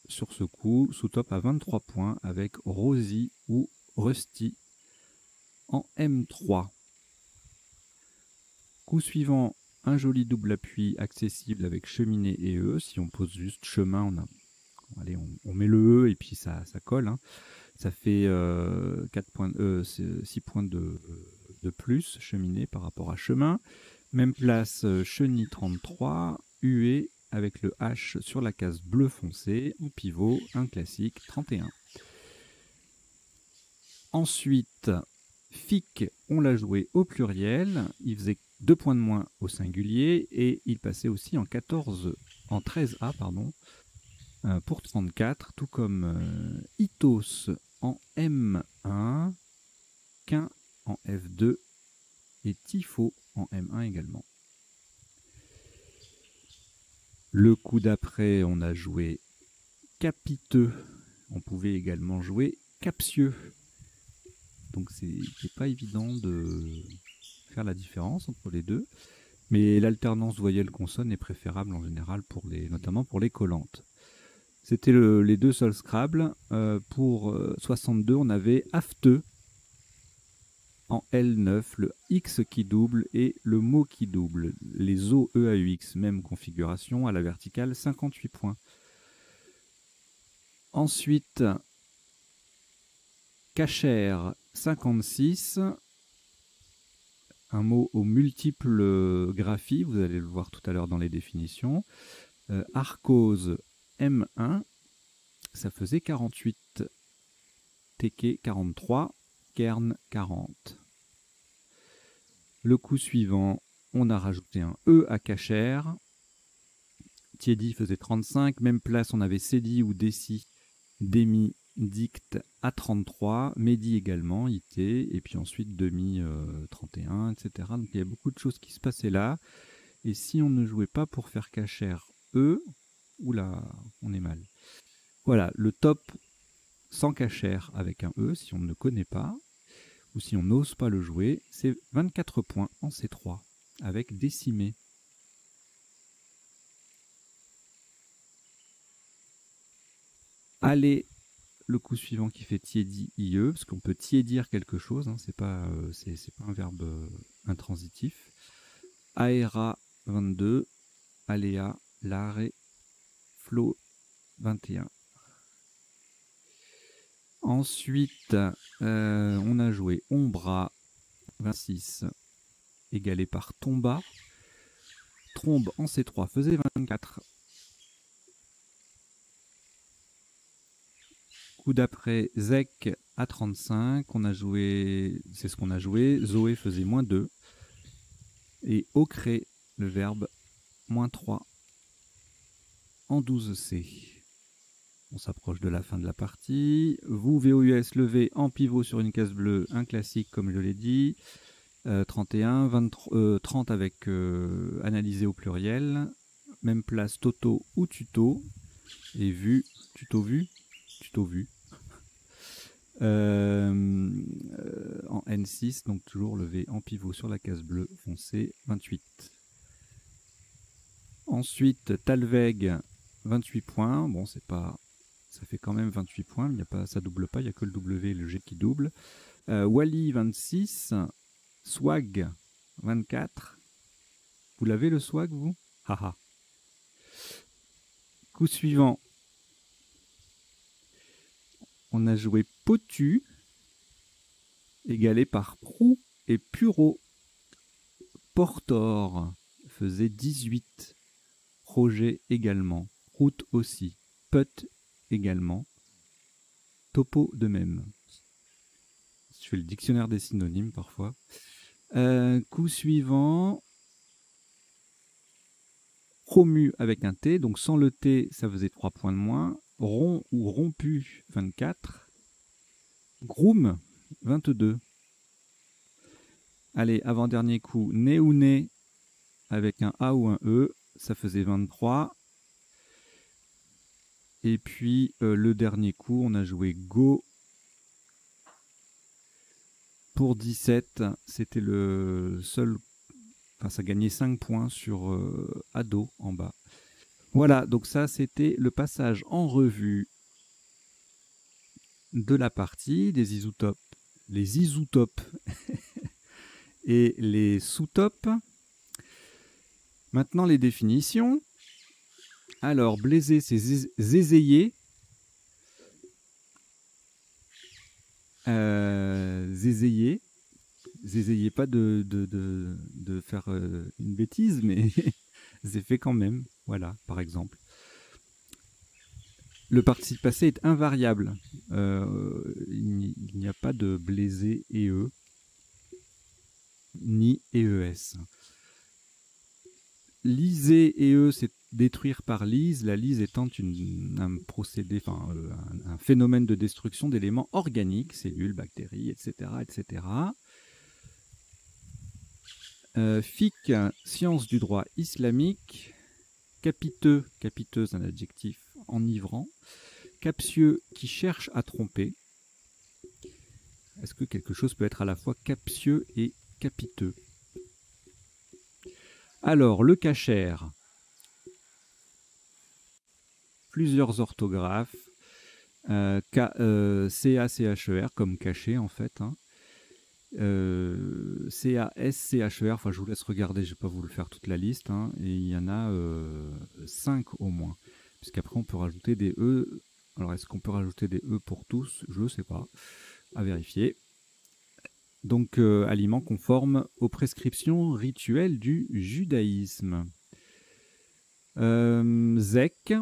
S1: sur ce coup, sous top à 23 points avec Rosie ou Rusty en M3. Coup suivant, un joli double appui accessible avec cheminée et E. Si on pose juste chemin, allez, on met le E et puis ça colle. Hein. Ça fait 6 points de plus, cheminée par rapport à chemin. Même place, chenille 33, huée avec le H sur la case bleu foncé, en pivot, un classique 31. Ensuite, FIC, on l'a joué au pluriel, il faisait 2 points de moins au singulier et il passait aussi en 13A pardon, pour 34, tout comme Ithos en M1, Quin en F2 et Tifo en M1 également. Le coup d'après, on a joué capiteux. On pouvait également jouer captieux. Donc c'est pas évident de faire la différence entre les deux. Mais l'alternance voyelle-consonne est préférable en général, notamment pour les collantes. C'était les deux seuls Scrabble. Pour 62, on avait afteux en L9, le X qui double et le mot qui double. Les O, E, A, U, X, même configuration, à la verticale, 58 points. Ensuite, cachère, 56. Un mot aux multiples graphies, vous allez le voir tout à l'heure dans les définitions. Arcose, M1, ça faisait 48. Teke, 43. Kern, 40. Le coup suivant, on a rajouté un E à cachère. Tiedi faisait 35. Même place, on avait Cédi ou Déci, Démi, Dict à 33. Medi également, IT. Et puis ensuite Demi, 31, etc. Donc il y a beaucoup de choses qui se passaient là. Et si on ne jouait pas pour faire cachère E, oula, on est mal. Voilà, le top sans cachère avec un E, si on ne le connaît pas, ou si on n'ose pas le jouer, c'est 24 points en C3, avec décimé. Allez, le coup suivant qui fait tiédi IE, parce qu'on peut tiédir quelque chose, hein, c'est pas un verbe intransitif. Aera 22, aléa, lare, flow 21. Ensuite, on a joué Ombra 26, égalé par Tomba. Trombe en C3 faisait 24. Coup d'après, Zek à 35. C'est ce qu'on a joué. Zoé faisait moins 2. Et Ocré, le verbe, moins 3 en 12C. On s'approche de la fin de la partie. Vous, VOUS, levé en pivot sur une case bleue, un classique comme je l'ai dit. 31, 30 avec analysé au pluriel. Même place Toto ou Tuto. Et vu, Tuto vu, Tuto vu. En N6, donc toujours levé en pivot sur la case bleue foncé, 28. Ensuite, Talveg, 28 points. Bon, c'est pas... Ça fait quand même 28 points, il y a pas, ça double pas, il n'y a que le W et le G qui doublent. Wally, 26. Swag, 24. Vous l'avez le swag, vous? Haha. Coup suivant. On a joué Potu, égalé par Prou et Puro. Portor faisait 18. Projet également. Route aussi. Put également. Topo de même. Je fais le dictionnaire des synonymes parfois. Coup suivant. Promu avec un T. Donc sans le T, ça faisait 3 points de moins. Rond ou rompu, 24. Groom, 22. Allez, avant-dernier coup. Né ou né avec un A ou un E. Ça faisait 23. Et puis, le dernier coup, on a joué Go pour 17. C'était le seul... Enfin, ça gagnait 5 points sur Ado en bas. Voilà, donc ça, c'était le passage en revue de la partie, des isotopes, les isotopes et les sous-topes. Maintenant, les définitions. Alors, blaiser, c'est zézayer. Zézayer. Zézayez pas de faire une bêtise, mais c'est fait quand même. Voilà, par exemple. Le participe passé est invariable. Il n'y a pas de blaiser e ni EES. Liser e, c'est détruire par lise. La lise étant un procédé, enfin un phénomène de destruction d'éléments organiques, cellules, bactéries, etc., etc. Fiqh, science du droit islamique. Capiteux, capiteuse, un adjectif enivrant. Captieux, qui cherche à tromper. Est-ce que quelque chose peut être à la fois captieux et capiteux? Alors, le cachère. Plusieurs orthographes. C-A-C-H-E-R, comme caché en fait. Hein. C-A-S-C-H-E-R, enfin je vous laisse regarder, je ne vais pas vous le faire toute la liste. Hein. Et il y en a 5 au moins. Puisqu'après on peut rajouter des E. Alors est-ce qu'on peut rajouter des E pour tous? Je ne sais pas. À vérifier. Donc aliments conformes aux prescriptions rituelles du judaïsme. ZEC,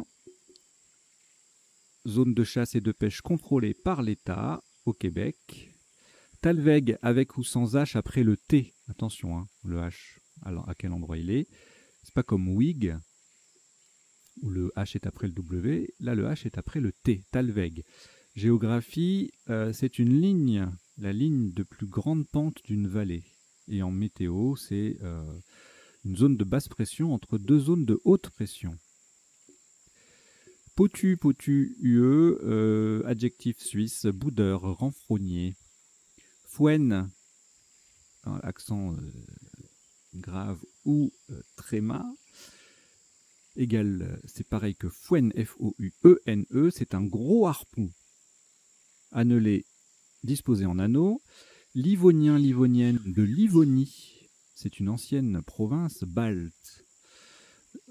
S1: zone de chasse et de pêche contrôlée par l'État au Québec. Talweg avec ou sans H après le T. Attention, hein, le H, alors à quel endroit il est. C'est pas comme WIG, où le H est après le W. Là, le H est après le T. Talweg. Géographie, c'est une ligne, la ligne de plus grande pente d'une vallée. Et en météo, c'est une zone de basse pression entre deux zones de haute pression. Potu, potu, UE, adjectif suisse, boudeur, renfrogné. Fouen, accent grave ou tréma, égale, c'est pareil que fouen, F-O-U-E-N-E, c'est un gros harpon. Annelé, disposé en anneau. Livonien, livonienne de Livonie, c'est une ancienne province balte.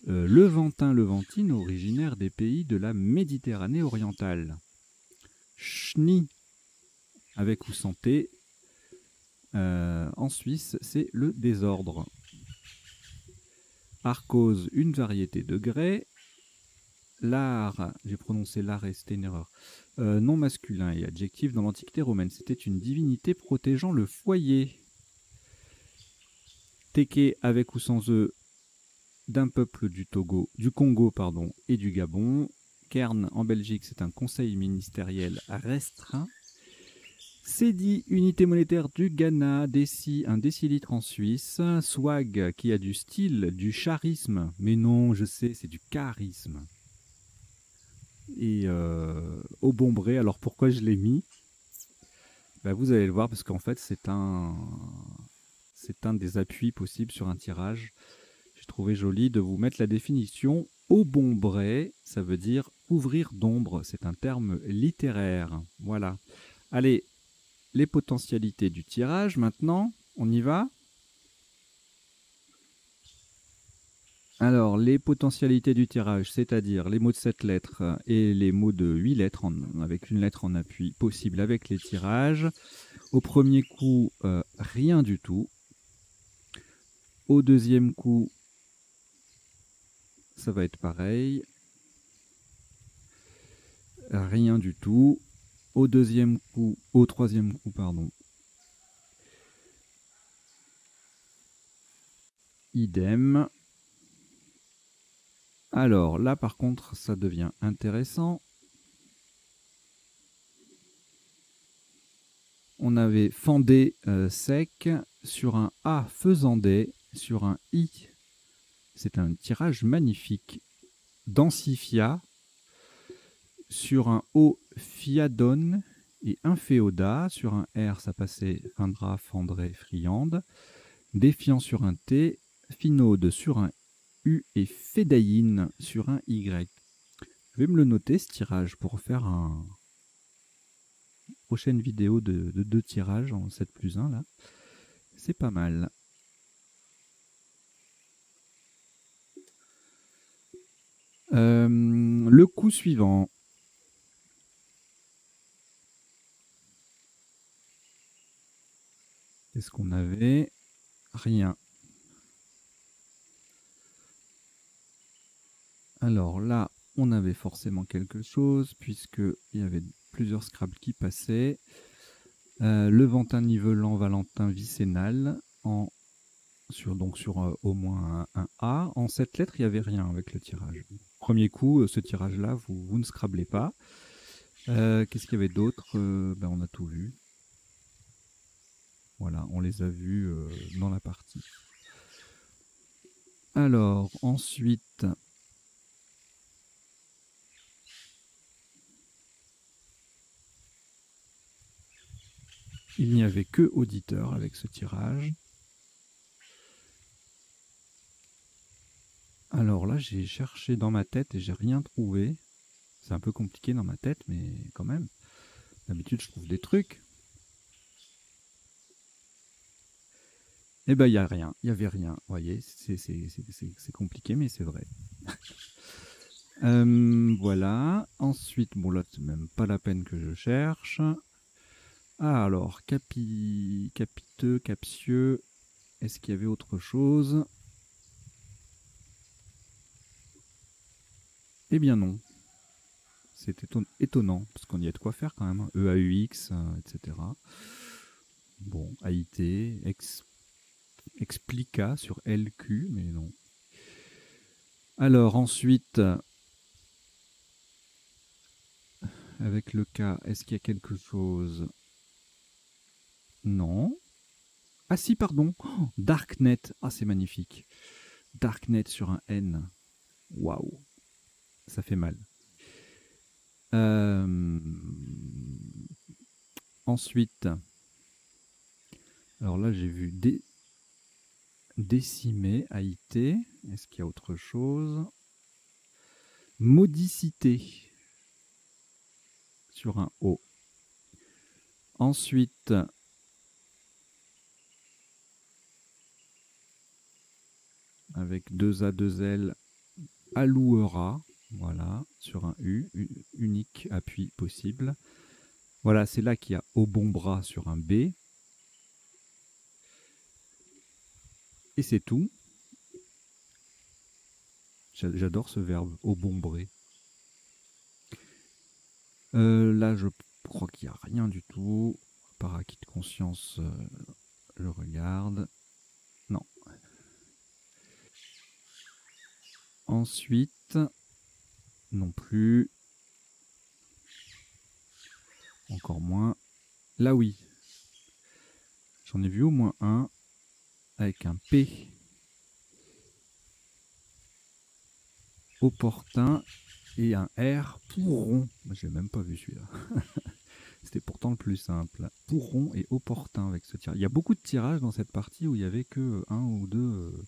S1: Levantin, levantine, originaire des pays de la Méditerranée orientale. Schni, avec ou sans T, en Suisse, c'est le désordre. Arcose, une variété de grès. L'art, j'ai prononcé l'art et c'était une erreur, non masculin et adjectif dans l'Antiquité romaine. C'était une divinité protégeant le foyer. Teke, avec ou sans E, d'un peuple du Congo pardon, et du Gabon. Cairn, en Belgique, c'est un conseil ministériel restreint. Cédi, unité monétaire du Ghana. Déci, un décilitre en Suisse. Swag, qui a du style, du charisme. Mais non, je sais, c'est du charisme. Et Aubombré, alors pourquoi je l'ai mis? Ben, vous allez le voir, parce qu'en fait, c'est un des appuis possibles sur un tirage. J'ai trouvé joli de vous mettre la définition. Aubombré, ça veut dire ouvrir d'ombre. C'est un terme littéraire. Voilà. Allez, les potentialités du tirage maintenant. On y va? Alors, les potentialités du tirage, c'est-à-dire les mots de 7 lettres et les mots de 8 lettres, avec une lettre en appui possible avec les tirages. Au premier coup, rien du tout. Au deuxième coup, ça va être pareil. Rien du tout. Au troisième coup, pardon. Idem. Alors là, par contre, ça devient intéressant. On avait fendé sec sur un A faisandé, sur un I. C'est un tirage magnifique. Densifia, sur un O fiadone et inféoda, sur un R ça passait findra, fendré, friande. Défiant sur un T, finaude sur un U et fédaïne sur un Y. Je vais me le noter ce tirage pour faire une prochaine vidéo de 2 tirages en 7+1 là. C'est pas mal. Le coup suivant. Qu'est-ce qu'on avait? Rien. Alors là, on avait forcément quelque chose, puisqu'il y avait plusieurs Scrabble qui passaient. Levantin nivelant Valentin vicénal, sur au moins un A. En 7 lettres, il n'y avait rien avec le tirage. Premier coup, ce tirage-là, vous ne scrablez pas. Qu'est-ce qu'il y avait d'autre? On a tout vu. Voilà, on les a vus dans la partie. Alors, ensuite, il n'y avait que auditeur avec ce tirage. Alors là, j'ai cherché dans ma tête et j'ai rien trouvé. C'est un peu compliqué dans ma tête, mais quand même. D'habitude, je trouve des trucs. Eh ben, il n'y a rien. Il n'y avait rien. Vous voyez, c'est compliqué, mais c'est vrai. Voilà. Ensuite, bon là, c'est même pas la peine que je cherche. Ah, alors, capiteux, captieux. Est-ce qu'il y avait autre chose? Eh bien non. C'est étonnant, parce qu'on y a de quoi faire quand même. Hein. EAUX, etc. Bon, AIT, Explica sur LQ, mais non. Alors ensuite, avec le K, est-ce qu'il y a quelque chose? Non. Ah si, pardon. Oh, Darknet. Ah, c'est magnifique. Darknet sur un N. Waouh. Ça fait mal. Ensuite, alors là, j'ai vu décimé, AIT. Est-ce qu'il y a autre chose? Modicité sur un O. Ensuite, avec 2 A, 2 L, allouera. Voilà, sur un U, unique appui possible. Voilà, c'est là qu'il y a au bon bras sur un B. Et c'est tout. J'adore ce verbe, au bon bras. Là, je crois qu'il n'y a rien du tout. Par acquis de conscience, je regarde. Non. Ensuite, non plus. Encore moins. Là, oui. J'en ai vu au moins un avec un P opportun et un R pourront. Je l'ai même pas vu celui-là. C'était pourtant le plus simple. Pourront et opportun avec ce tirage. Il y a beaucoup de tirages dans cette partie où il n'y avait que un ou deux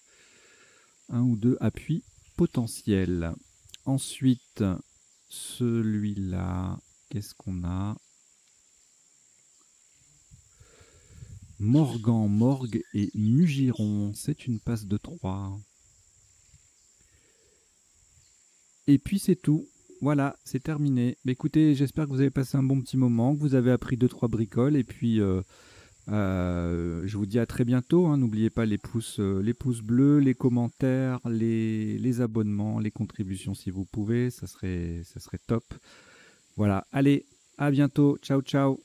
S1: appuis potentiels. Ensuite, celui-là, qu'est-ce qu'on a? Morgan, Morgue et Mugiron. C'est une passe de 3. Et puis c'est tout. Voilà, c'est terminé. Écoutez, j'espère que vous avez passé un bon petit moment, que vous avez appris 2-3 bricoles. Et puis, je vous dis à très bientôt. Hein. N'oubliez pas les pouces bleus, les commentaires, les abonnements, les contributions si vous pouvez. Ça serait top. Voilà, allez, à bientôt. Ciao, ciao.